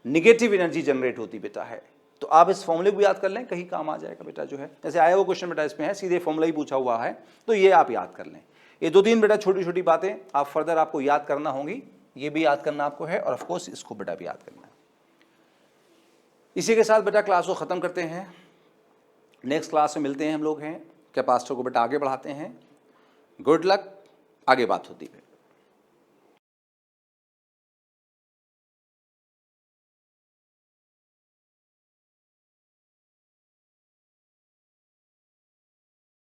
निगेटिव एनर्जी जनरेट होती बेटा है। तो आप इस फॉर्मूले को याद कर लें, कहीं काम आ जाएगा बेटा जो है। जैसे आया वो क्वेश्चन बेटा इसमें है, सीधे फॉर्मूला ही पूछा हुआ है, तो ये आप याद कर लें। ये 2-3 बेटा छोटी छोटी बातें आप फर्दर आपको याद करना होंगी, ये भी याद करना आपको है, और ऑफकोर्स इसको बेटा भी याद करना है। इसी के साथ बेटा क्लास को ख़त्म करते हैं, नेक्स्ट क्लास में मिलते हैं हम लोग हैं, कैपेसिटर को बेटा आगे बढ़ाते हैं। गुड लक, आगे बात होती है।